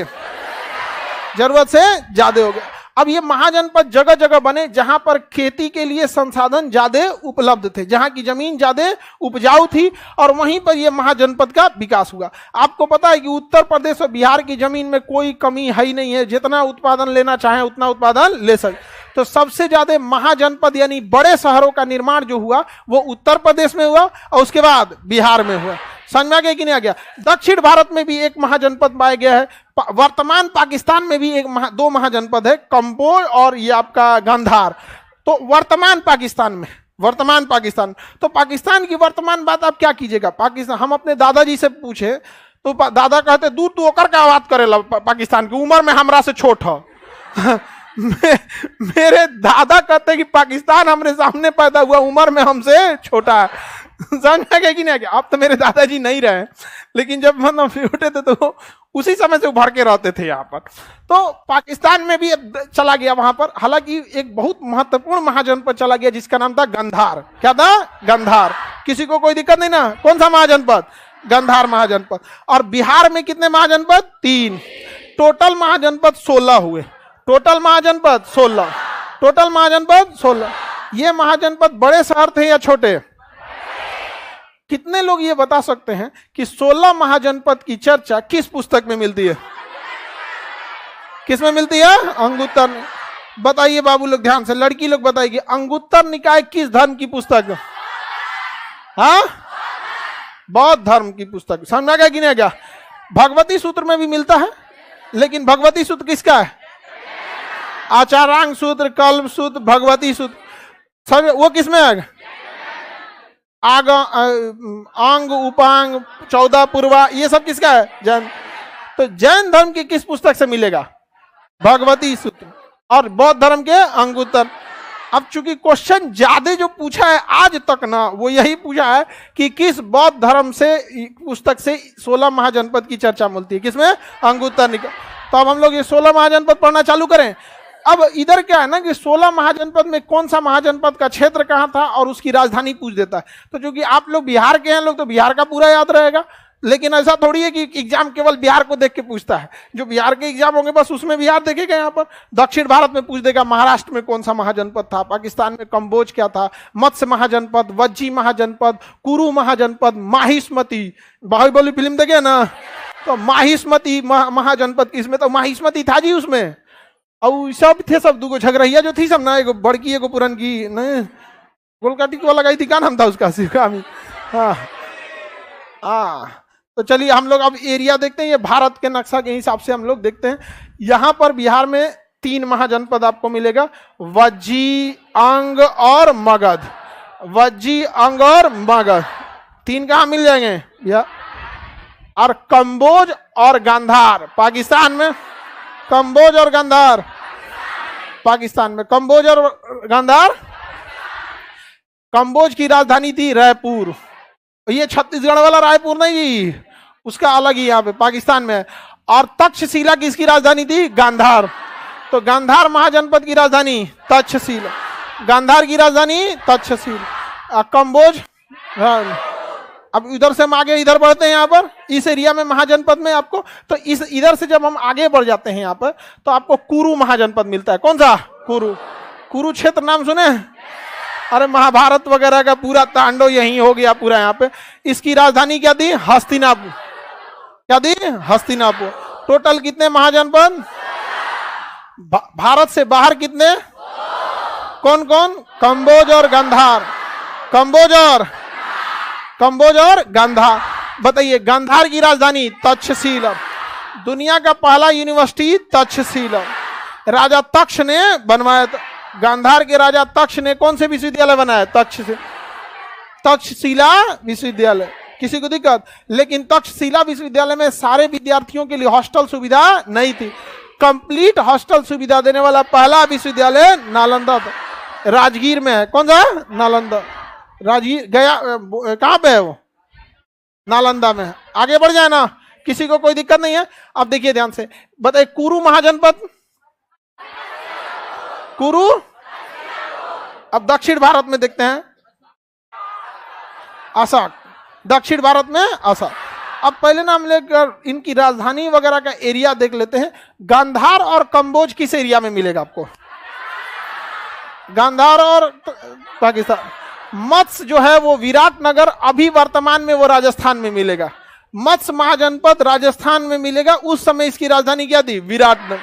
हो गया। अब ये महाजनपद जगह जगह बने जहां पर खेती के लिए संसाधन ज्यादा उपलब्ध थे, जहां की जमीन ज्यादा उपजाऊ थी, और वहीं पर ये महाजनपद का विकास हुआ। आपको पता है कि उत्तर प्रदेश और बिहार की जमीन में कोई कमी है ही नहीं है, जितना उत्पादन लेना चाहे उतना उत्पादन ले सकते। तो सबसे ज्यादा महाजनपद यानी बड़े शहरों का निर्माण जो हुआ वो उत्तर प्रदेश में हुआ और उसके बाद बिहार में हुआ। समझ में आ गया कि नहीं आ गया? दक्षिण भारत में भी एक महाजनपद पाया गया है। वर्तमान पाकिस्तान में भी दो महाजनपद है, कंबोज और ये आपका गांधार। तो वर्तमान पाकिस्तान तो पाकिस्तान की वर्तमान बात आप क्या कीजिएगा? पाकिस्तान, हम अपने दादाजी से पूछे तो दादा कहते दूर तू ओकर का बात करेला, पाकिस्तान की उम्र में हमरा से छोट है। मेरे दादा कहते कि पाकिस्तान हमरे सामने पैदा हुआ, उम्र में हमसे छोटा है। समझ में गया कि नहीं गया? अब तो मेरे दादाजी नहीं रहे, लेकिन जब मतलब छोटे थे तो उसी समय से उभर के रहते थे यहाँ पर। तो पाकिस्तान में भी चला गया वहां पर। हालांकि एक बहुत महत्वपूर्ण महाजनपद चला गया जिसका नाम था गांधार। क्या था? गांधार। किसी को कोई दिक्कत नहीं ना? कौन सा महाजनपद? गांधार महाजनपद। और बिहार में कितने महाजनपद? 3। टोटल महाजनपद 16 हुए। टोटल महाजनपद 16। ये महाजनपद बड़े शहर थे या छोटे? कितने लोग ये बता सकते हैं कि 16 महाजनपद की चर्चा किस पुस्तक में मिलती है? किस में मिलती है? अंगुत्तर। बताइए बाबू लोग ध्यान से, लड़की लोग बताइए, अंगुत्तर निकाय किस धर्म की पुस्तक? हाँ, बौद्ध धर्म की पुस्तक। समझ में आ गया कि नहीं गया? भगवती सूत्र में भी मिलता है, लेकिन भगवती सूत्र किसका है? आचारांग सूत्र, कल्प सूत्र, भगवती सूत्र, सब वो किसमें है? अंग, उपांग, 14 पूर्वा, ये सब किसका है? जैन। तो जैन धर्म की किस पुस्तक से मिलेगा? भगवती सूत्र। और बौद्ध धर्म के अंगुत्तर। अब चूंकि क्वेश्चन ज्यादा जो पूछा है आज तक ना, वो यही पूछा है कि किस बौद्ध धर्म से पुस्तक से 16 महाजनपद की चर्चा मिलती है? किसमें? अंगुत्तर निकाय। तो अब हम लोग ये 16 महाजनपद पढ़ना चालू करें। अब इधर क्या है ना कि 16 महाजनपद में कौन सा महाजनपद का क्षेत्र कहाँ था और उसकी राजधानी पूछ देता है। तो क्योंकि आप लोग बिहार के हैं लोग, तो बिहार का पूरा याद रहेगा, लेकिन ऐसा थोड़ी है कि एग्जाम केवल बिहार को देख के पूछता है। जो बिहार के एग्जाम होंगे बस उसमें बिहार देखेगा। यहाँ पर दक्षिण भारत में पूछ देगा महाराष्ट्र में कौन सा महाजनपद था, पाकिस्तान में कंबोज क्या था, मत्स्य महाजनपद, वज्जी महाजनपद, कुरु महाजनपद, माहिष्मती। बाहुबली फिल्म देखे ना, तो माहिष्मती महाजनपद किसमें? तो माहिष्मती था जी उसमें। और सब थे, सब दूगो झगड़िया जो थी सब ना, एगो बड़की एगो पुरन की, नहीं गोलकाटी को लगाई थी, क्या नाम था उसका? सिरकामी। हाँ। तो चलिए हम लोग अब एरिया देखते हैं। ये भारत के नक्शा के हिसाब से हम लोग देखते हैं। यहाँ पर बिहार में 3 महाजनपद आपको मिलेगा, वज्जी, अंग और मगध। वज्जी, अंग और मगध 3 कहाँ मिल जाएंगे भैया? और कंबोज और गांधार पाकिस्तान में। कंबोज और गांधार पाकिस्तान में। कंबोज और गांधार। कंबोज की राजधानी थी रायपुर। ये छत्तीसगढ़ वाला रायपुर नहीं, उसका अलग ही यहाँ पे पाकिस्तान में। और तक्षशिला किसकी राजधानी थी? गांधार। तो गांधार महाजनपद की राजधानी तक्षशिला। गांधार की राजधानी तक्षशिला। कंबोज। अब इधर से हम आगे इधर बढ़ते हैं। यहाँ पर इस एरिया में महाजनपद में आपको, तो इस इधर से जब हम आगे बढ़ जाते हैं यहाँ पर, तो आपको कुरु महाजनपद मिलता है। कौन सा? कुरु। कुरुक्षेत्र नाम सुने? अरे महाभारत वगैरह का पूरा तांडव यहीं हो गया पूरा यहाँ पे। इसकी राजधानी क्या थी? हस्तिनापुर। क्या थी? हस्तिनापुर। टोटल कितने महाजनपद? भारत से बाहर कितने? कौन कौन? कंबोज और गांधार। कंबोज और गांधार। बताइए गांधार की राजधानी तक्षशिला। दुनिया का पहला यूनिवर्सिटी तक्षशिला। राजा तक्ष ने बनवाया था। गांधार के राजा तक्ष ने कौन से विश्वविद्यालय बनाया? तक्षशिला विश्वविद्यालय। किसी को दिक्कत? लेकिन तक्षशिला विश्वविद्यालय में सारे विद्यार्थियों के लिए हॉस्टल सुविधा नहीं थी। कंप्लीट हॉस्टल सुविधा देने वाला पहला विश्वविद्यालय नालंदा था, राजगीर में है। कौन सा? नालंदा। राजगीर गया कहां पे है वो? नालंदा में है। आगे बढ़ जाए ना, किसी को कोई दिक्कत नहीं है। अब देखिए ध्यान से बताइए, कुरु महाजनपद, कुरु। अब दक्षिण भारत में देखते हैं अशोक, दक्षिण भारत में अशोक। अब पहले ना हम लोग इनकी राजधानी वगैरह का एरिया देख लेते हैं। गांधार और कंबोज किस एरिया में मिलेगा आपको? गांधार और पाकिस्तान। मत्स्य जो है वो विराटनगर, अभी वर्तमान में वो राजस्थान में मिलेगा। मत्स्य महाजनपद राजस्थान में मिलेगा। उस समय इसकी राजधानी क्या थी? विराटनगर।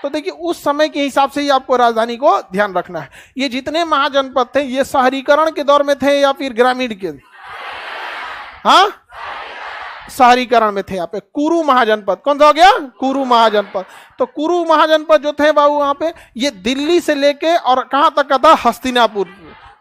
तो देखिए उस समय के हिसाब से ही आपको राजधानी को ध्यान रखना है। ये जितने महाजनपद थे ये शहरीकरण के दौर में थे या फिर ग्रामीण के? हाँ, शहरीकरण में थे। यहाँ पे कुरु महाजनपद कौन सा हो गया? कुरु महाजनपद। तो कुरु महाजनपद जो थे बाबू वहां पे, ये दिल्ली से लेके और कहां तक का था? हस्तिनापुर।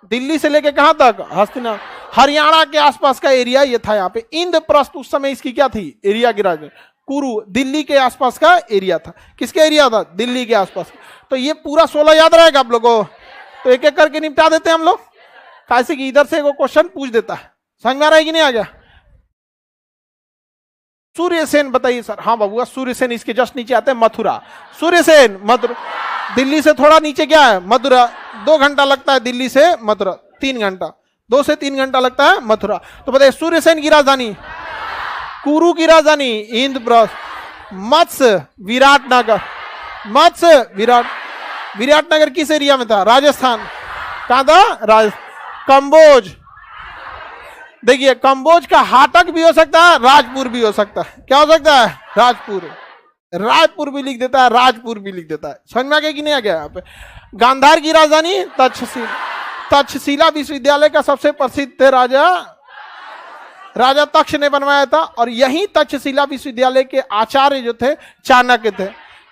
दिल्ली से लेके कहां तक? हस्तिनापुर। हरियाणा के आसपास का एरिया ये था। यहाँ पे इंद्रप्रस्थ उस समय इसकी क्या थी? एरिया की राजधानी। कुरु दिल्ली के आसपास का एरिया था। किसके एरिया था? दिल्ली के आसपास। तो ये पूरा 16 याद रहेगा आप लोगों को? तो एक एक करके निपटा देते हैं हम लोग, कैसे कि इधर से वो क्वेश्चन पूछ देता है। समझ में आ रहा है कि नहीं आ गया? सूर्यसेन बताइए सर। हाँ बाबू, सूर्यसेन इसके जस्ट नीचे आते हैं मथुरा। सूर्यसेन मथुरा, दिल्ली से थोड़ा नीचे क्या है? मथुरा। 2 घंटा लगता है दिल्ली से मथुरा, 3 घंटा, 2 से 3 घंटा लगता है मथुरा। तो बताइए सूर्यसेन की राजधानी, कुरु की राजधानी इंद्रप्रस्थ। मत्स्य विराटनगर, मत्स्य विराटनगर किस एरिया में था? राजस्थान। कहां था? कंबोज। देखिए कंबोज का हाटक भी हो सकता है, राजपुर भी हो सकता है। क्या हो सकता है? राजपुर। राजपुर भी लिख देता है, राजपुर भी लिख देता है। समझ में आ गया कि नहीं आ गया? यहाँ पे गांधार की राजधानी तक्षशिला। तक्षशिला विश्वविद्यालय का सबसे प्रसिद्ध थे राजा तक्ष ने बनवाया था। और यही तक्षशिला विश्वविद्यालय के आचार्य जो थे चाणक्य थे।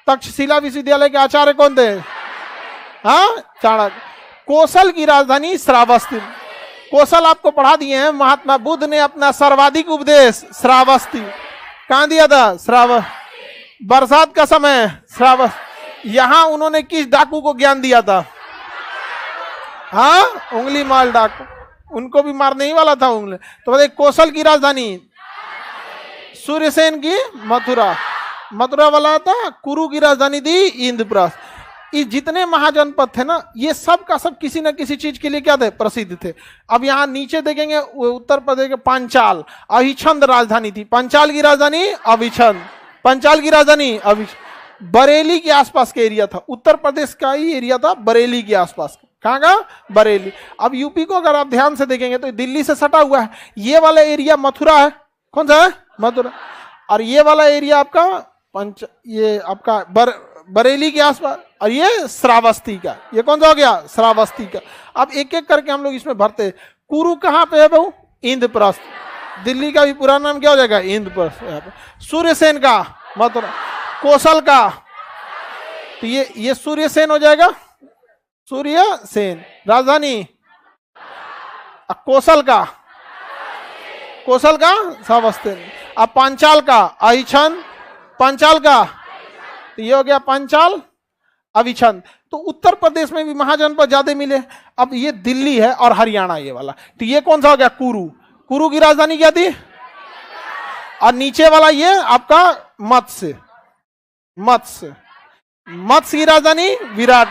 तक्षशिला विश्वविद्यालय के आचार्य कौन थे? हाँ, चाणक्य। कौशल की राजधानी श्रावस्ती। कौशल आपको पढ़ा दिए हैं। महात्मा बुद्ध ने अपना सर्वाधिक उपदेश श्रावस्ती कहां दिया था? बरसात का समय श्रावस्ती। यहां उन्होंने किस डाकू को ज्ञान दिया था? हाँ, उंगली माल डाकू। उनको भी मारने ही वाला था उंगली। तो बताइए कौशल की राजधानी, सूर्यसेन की मथुरा वाला था। कुरु की राजधानी थी इंद्रप्रस्थ। ये जितने महाजनपद थे ना, ये सब का सब किसी न किसी चीज के लिए क्या थे? प्रसिद्ध थे। अब यहाँ नीचे देखेंगे उत्तर प्रदेश के पांचाल, अभिछंद राजधानी थी। पांचाल की राजधानी अभिछंद। पांचाल की राजधानी अभिछंद। बरेली के आसपास के एरिया था। उत्तर प्रदेश का ही एरिया था बरेली के आसपास। कहाँ का? बरेली। अब यूपी को अगर आप ध्यान से देखेंगे तो दिल्ली से सटा हुआ है। ये वाला एरिया मथुरा है। कौन सा है? मथुरा। और ये वाला एरिया आपका ये आपका बरेली के आसपास। और ये श्रावस्ती का। ये कौन सा हो गया? श्रावस्ती का। अब एक एक करके हम लोग इसमें भरते। कुरु कहाँ पे है बहू? इंद्रप्रस्थ। दिल्ली का भी पूरा नाम क्या हो जाएगा? इंद्रप्रस्थ। सूर्यसेन का मथुरा। कौशल का तो ये सूर्यसेन हो जाएगा। सूर्यसेन राजधानी। कौशल का श्रावस्ती। अब पांचाल का अभिछंद। पांचाल का तो ये हो गया पांचाल अभिछंद। तो उत्तर प्रदेश में भी महाजनपद ज्यादा मिले। अब ये दिल्ली है और हरियाणा ये वाला। तो ये कौन सा हो गया? कुरु। कुरु की राजधानी क्या थी? और नीचे वाला ये आपका मत्स्य की राजधानी विराट।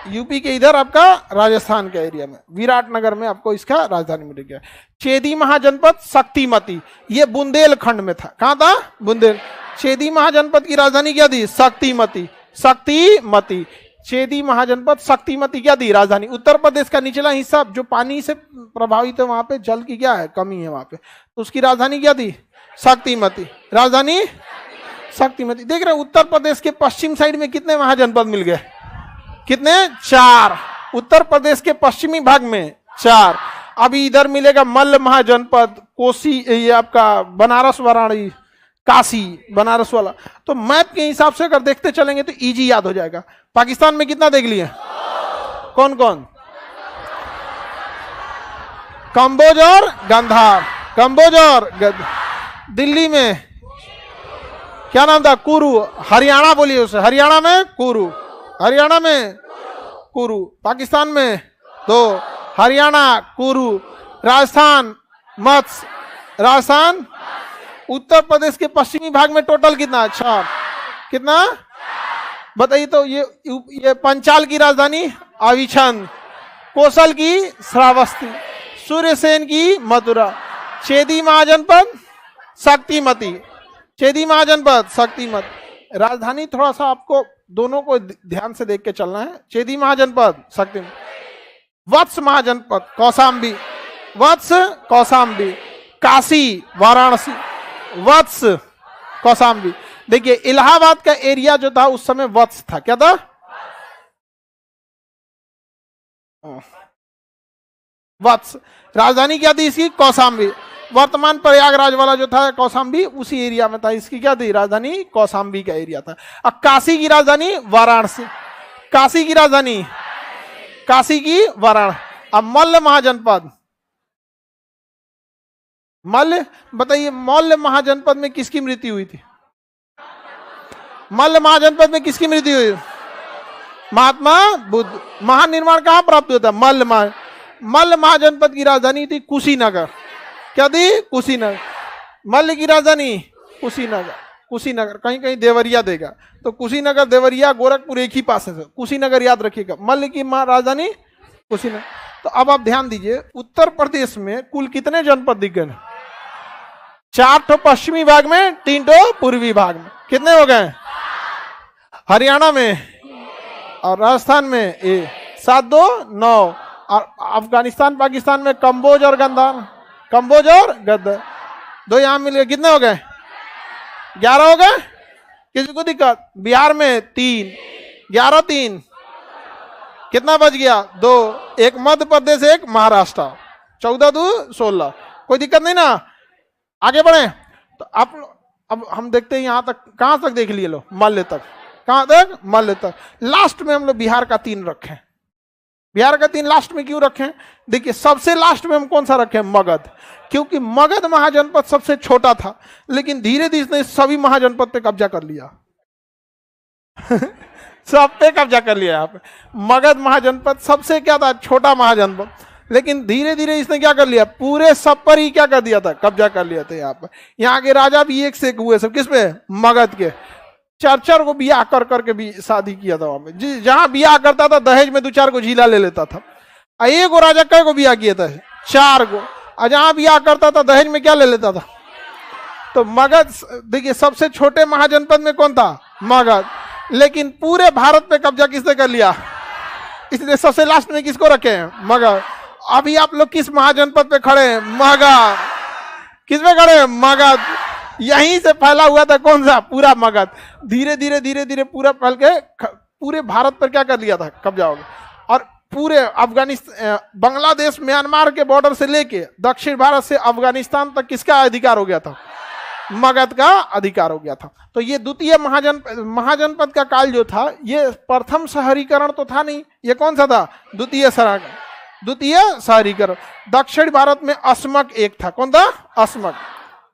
यूपी के इधर आपका राजस्थान के एरिया में विराटनगर में आपको इसका राजधानी मिल गया। चेदी महाजनपद शक्तिमती, ये बुंदेलखंड में था। कहां था? बुंदेल। चेदी महाजनपद की राजधानी क्या थी? शक्तिमती। चेदी महाजनपद शक्तिमती क्या थी? राजधानी। उत्तर प्रदेश का निचला हिस्सा जो पानी से प्रभावित है, वहां पे जल की क्या है? कमी है वहां पे। तो उसकी राजधानी क्या थी? शक्तिमती। राजधानी शक्तिमती। देख रहे हैं उत्तर प्रदेश के पश्चिम साइड में कितने महाजनपद मिल गए? कितने? 4। उत्तर प्रदेश के पश्चिमी भाग में 4। अभी इधर मिलेगा मल्ल महाजनपद, कोसी, ये आपका बनारस वाराणसी, काशी, बनारस वाला। तो मैप के हिसाब से अगर देखते चलेंगे तो इजी याद हो जाएगा। पाकिस्तान में कितना देख लिए? कौन कौन? कंबोज और गांधार, कंबोज और दिल्ली में क्या नाम था? कुरु। हरियाणा बोलिए उसे, हरियाणा में कुरु, हरियाणा में कुरु। पाकिस्तान में 2, हरियाणा कुरु, राजस्थान मत्स्य, राजस्थान। उत्तर प्रदेश के पश्चिमी भाग में टोटल कितना? 6। कितना बताइए तो? ये पंचाल की राजधानी अविछंद, कौशल की श्रावस्ती, सूर्यसेन की मथुरा, चेदी महाजनपद शक्तिमती, चेदी महाजनपद शक्तिमती। राजधानी थोड़ा सा आपको दोनों को ध्यान से देख के चलना है। चेदी महाजनपद शक्तिमती, वत्स महाजनपद कौशाम्बी, वत्स कौशाम्बी, काशी वाराणसी, वत्स कौशाम्बी। देखिए इलाहाबाद का एरिया जो था उस समय वत्स था। क्या था? वत्स। राजधानी क्या थी इसकी? कौशाम्बी। वर्तमान प्रयागराज वाला जो था कौशाम्बी उसी एरिया में था। इसकी क्या थी? राजधानी कौशाम्बी का एरिया था। अब काशी की राजधानी वाराणसी, काशी की राजधानी, काशी की वाराणसी। अब मल्ल महाजनपद, मल्ल, बताइए मल्ल महाजनपद में किसकी मृत्यु हुई थी? मल्ल महाजनपद में किसकी मृत्यु हुई? महात्मा बुद्ध। महानिर्माण कहां प्राप्त हुआ था? मल्ल महाजनपद की राजधानी थी कुशीनगर। क्या थी? कुशीनगर। मल्ल की राजधानी कुशीनगर, कुशीनगर। कहीं कहीं देवरिया देगा तो कुशीनगर, देवरिया, गोरखपुर एक ही पास है। कुशीनगर याद रखिएगा। मल्ल की राजधानी कुशीनगर। तो अब आप ध्यान दीजिए, उत्तर प्रदेश में कुल कितने जनपद दिख गए? 4 ठो पश्चिमी भाग में, 3 ठो पूर्वी भाग में। कितने हो गए? हरियाणा में और राजस्थान में 7, 2, 9। और अफगानिस्तान पाकिस्तान में कंबोज और गद्दार, कंबोज और गद्दार 2 यहां मिल गए। कितने हो गए? 11 हो गए। किसी को दिक्कत? बिहार में 3, 11, 3 कितना बच गया? 2। एक मध्य प्रदेश, एक महाराष्ट्र, 14, 2, 16। कोई दिक्कत नहीं ना? आगे बढ़े तो आप अब हम देखते हैं यहां तक। कहां तक देख लिए लो? मल्ल तक। कहां तक? मल्ल तक। लास्ट में हम लोग बिहार का 3 रखें। बिहार का 3 लास्ट में क्यों रखें? देखिए सबसे लास्ट में हम कौन सा रखें? मगध। क्योंकि मगध महाजनपद सबसे छोटा था, लेकिन धीरे धीरे इसने सभी महाजनपद पे कब्जा कर लिया। सब पे कब्जा कर लिया यहाँ पे। मगध महाजनपद सबसे क्या था? छोटा महाजनपद, लेकिन धीरे धीरे इसने क्या कर लिया? पूरे सब पर ही क्या कर दिया था? कब्जा कर लिया था। यहाँ पर यहाँ के राजा भी एक से एक हुए सब। किस पे? मगध के। 4 को बियाह कर करके भी शादी किया था वहां पे। जहां बियाह करता था दहेज में 2-4 को झीला ले लेता था। एक को राजा कै को बियाह किया था? 4 को। और जहां बियाह करता था दहेज में क्या ले लेता था? तो मगध, देखिए सबसे छोटे महाजनपद में कौन था? मगध। लेकिन पूरे भारत पे कब्जा किसने कर लिया? इसलिए सबसे लास्ट में किसको रखे हैं? मगध। अभी आप लोग किस महाजनपद पे खड़े हैं? मगध। किस पे खड़े हैं? मगध। यहीं से फैला हुआ था कौन सा? पूरा मगध। धीरे धीरे धीरे धीरे पूरा फैल के पूरे भारत पर क्या कर लिया था? कब्जा हो गया। और पूरे अफगानिस्तान, बांग्लादेश, म्यांमार के बॉर्डर से लेके दक्षिण भारत से अफगानिस्तान तक किसका अधिकार हो गया था? मगध का अधिकार हो गया था। तो ये द्वितीय महाजनपद का काल जो था, ये प्रथम शहरीकरण तो था नहीं। ये कौन सा था? द्वितीय शहरीकरण। दक्षिण भारत में अस्मक एक था। कौन था? अस्मक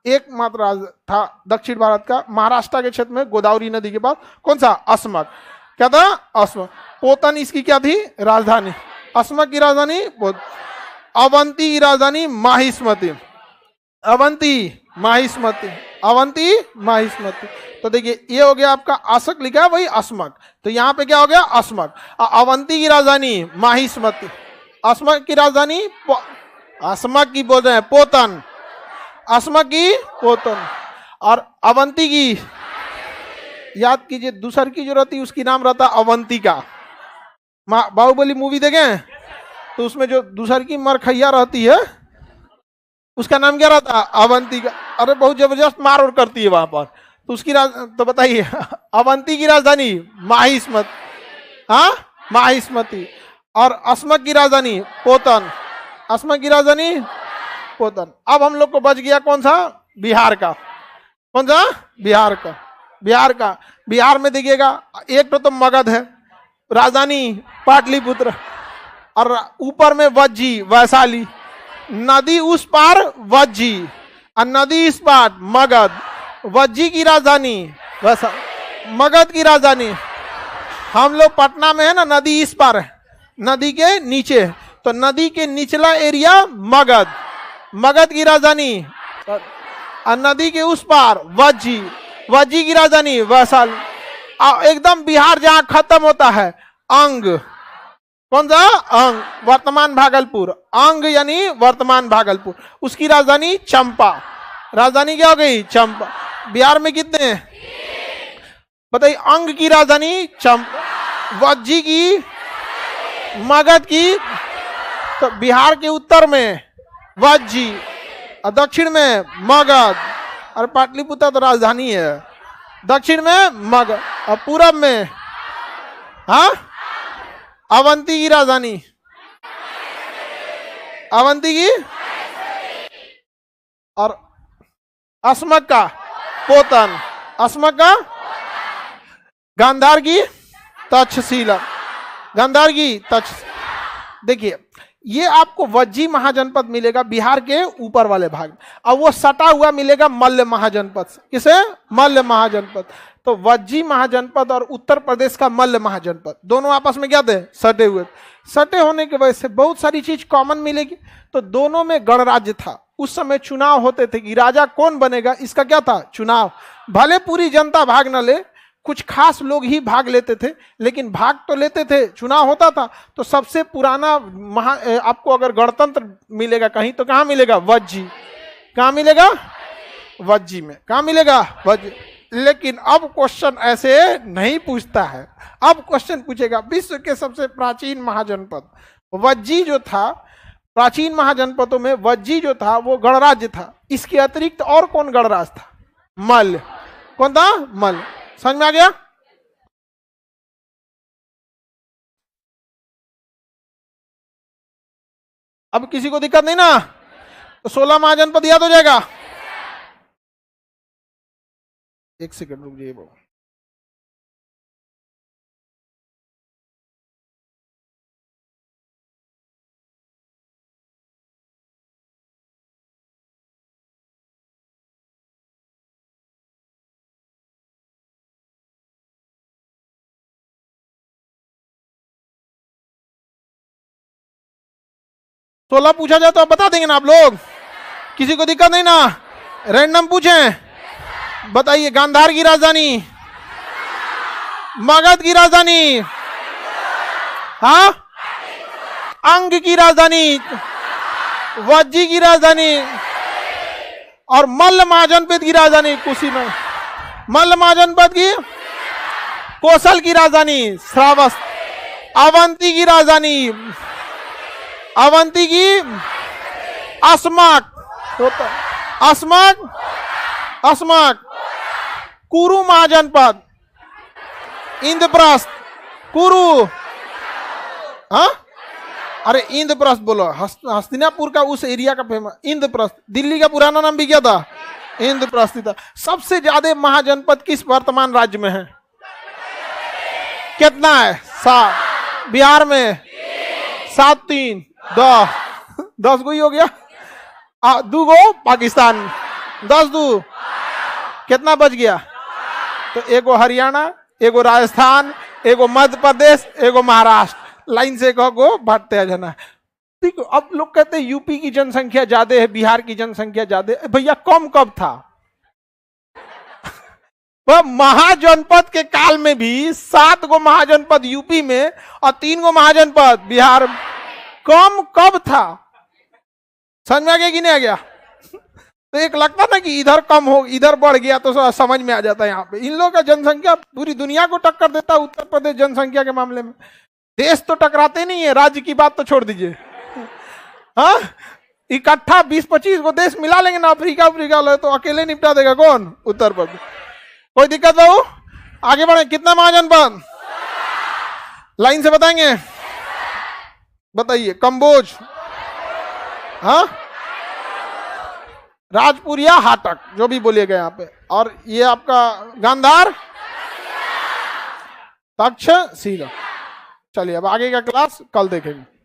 एकमात्र राज्य था दक्षिण भारत का। महाराष्ट्र के क्षेत्र में गोदावरी नदी के पास कौन सा? अस्मक। क्या था? अस्मक। पोतन इसकी क्या थी? राजधानी। अस्मक की राजधानी अवंती की राजधानी माहिष्मती। अवंती माहिष्मती, अवंती माहिष्मती। तो देखिए ये हो गया आपका आसक लिखा है वही अस्मक। तो यहाँ पे क्या हो गया? अस्मक। अवंती की राजधानी माहिष्मती। अस्मक की राजधानी अस्मक की बोल रहे हैं पोतन। अस्मक की पोतन। और अवंती की याद कीजिए, दूसर की जो रहती उसकी नाम रहता अवंतिका। बाहुबली मूवी देखें तो उसमें जो दूसर की मरखैया रहती है उसका नाम क्या रहता? अवंतिका। अरे बहुत जबरदस्त मार और करती है वहां पर। तो उसकी तो बताइए अवंती की राजधानी माहिष्मती। हाँ, माहिष्मती। और अस्मक की राजधानी पोतन। अस्मक की राजधानी पोतन। अब हम लोग को बच गया कौन सा? बिहार का। कौन सा? बिहार का। बिहार का, बिहार में देखिएगा एक तो मगध है, राजधानी पाटलिपुत्र, और ऊपर में वज्जी वैशाली, नदी उस पार वज्जी और नदी इस पार मगध। वज्जी की राजधानी वैसा, मगध की राजधानी। हम लोग पटना में है ना, नदी इस पार है, नदी के नीचे, तो नदी के निचला एरिया मगध, मगध की राजधानी, और नदी के उस पार वज्जी, वज्जी की राजधानी वैशाली। एकदम बिहार जहां खत्म होता है अंग, कौन सा? अंग, वर्तमान भागलपुर, अंग यानी वर्तमान भागलपुर, उसकी राजधानी चंपा। राजधानी क्या हो गई? चंपा। बिहार में कितने हैं बताइए? अंग की राजधानी चंपा, वज्जी की, मगध की। तो बिहार के उत्तर में वज्जी और दक्षिण में मगध, और पाटलिपुत्र तो राजधानी है, दक्षिण में मगध और पूरब में हाँ अवंती की राजधानी, अवंती की, और अस्मक का पोतन, अस्मक का गांधार की तक्षशिला, गांधार की तक्ष। देखिए ये आपको वज्जी महाजनपद मिलेगा बिहार के ऊपर वाले भाग में, और वो सटा हुआ मिलेगा मल्ल महाजनपद से। किसे? मल्ल महाजनपद। तो वज्जी महाजनपद और उत्तर प्रदेश का मल्ल महाजनपद दोनों आपस में क्या थे? सटे हुए। सटे होने की वजह से बहुत सारी चीज कॉमन मिलेगी। तो दोनों में गणराज्य था। उस समय चुनाव होते थे कि राजा कौन बनेगा, इसका क्या था? चुनाव। भले पूरी जनता भाग न ले, कुछ खास लोग ही भाग लेते थे, लेकिन भाग तो लेते थे, चुनाव होता था। तो सबसे पुराना आपको अगर गणतंत्र मिलेगा कहीं तो कहाँ मिलेगा? वज्जी। कहाँ मिलेगा? वज्जी में। कहाँ मिलेगा? वज्जी। लेकिन अब क्वेश्चन ऐसे नहीं पूछता है। अब क्वेश्चन पूछेगा विश्व के सबसे प्राचीन महाजनपद वज्जी जो था, प्राचीन महाजनपदों में वज्जी जो था वो गणराज्य था। इसके अतिरिक्त और कौन गणराज्य था? मल्ल। कौन था? मल्ल। समझ में आ गया? अब किसी को दिक्कत नहीं ना? तो 16 महाजनपद याद हो जाएगा। एक सेकंड रुक जाइए बाबू। सोलह पूछा जाए तो आप बता देंगे ना आप लोग? किसी को दिक्कत नहीं ना? रैंडम पूछें? बताइए। गांधार की राजधानी, मगध की राजधानी, हाँ, अंग की राजधानी, वज्जी की राजधानी, और मल्ल महाजनपद की राजधानी कुशीनगर। मल्ल महाजनपद की, कौशल की राजधानी श्रावस्ती, अवंती की राजधानी, अवंती की अस्मक, अस्मक, अस्मक, कुरु महाजनपद, इंद्रप्रस्थ, कुरु, हाँ, अरे इंद्रप्रस्थ बोलो, हस्तिनापुर का उस एरिया का फेमस इंद्रप्रस्थ। दिल्ली का पुराना नाम भी क्या था? इंद्रप्रस्थ था। सबसे ज्यादा महाजनपद किस वर्तमान राज्य में है? कितना है? 7। बिहार में 7 3 10 गो ही हो गया। 2 गो पाकिस्तान, 10 2 कितना बच गया? तो एगो हरियाणा, एगो राजस्थान, एगो मध्य प्रदेश, एगो महाराष्ट्र। लाइन से कहो बढ़ते जाना। ठीक। अब लोग कहते हैं यूपी की जनसंख्या ज्यादा है, बिहार की जनसंख्या ज्यादा है। भैया कम कब था? वह महाजनपद के काल में भी 7 गो महाजनपद यूपी में और 3 गो महाजनपद बिहार में। कम कब था? समझ में आ गया कि नहीं आ गया? तो एक लगता ना कि इधर कम हो, इधर बढ़ गया, तो समझ में आ जाता है। यहाँ पे इन लोगों का जनसंख्या पूरी दुनिया को टक्कर देता है। उत्तर प्रदेश जनसंख्या के मामले में देश तो टकराते नहीं है, राज्य की बात तो छोड़ दीजिए। हाँ, इकट्ठा 20-25 को देश मिला लेंगे ना, अफ्रीका अफ्रीका तो अकेले निपटा देगा कौन? उत्तर प्रदेश। कोई दिक्कत बाबू? आगे बढ़े। कितना महाजनपद? लाइन से बताएंगे। बताइए। कंबोज, हाँ, राजपुरिया हाटक, जो भी बोलिएगा यहाँ पे। और ये आपका गांधार तक्षशिला। चलिए अब आगे का क्लास कल देखेंगे।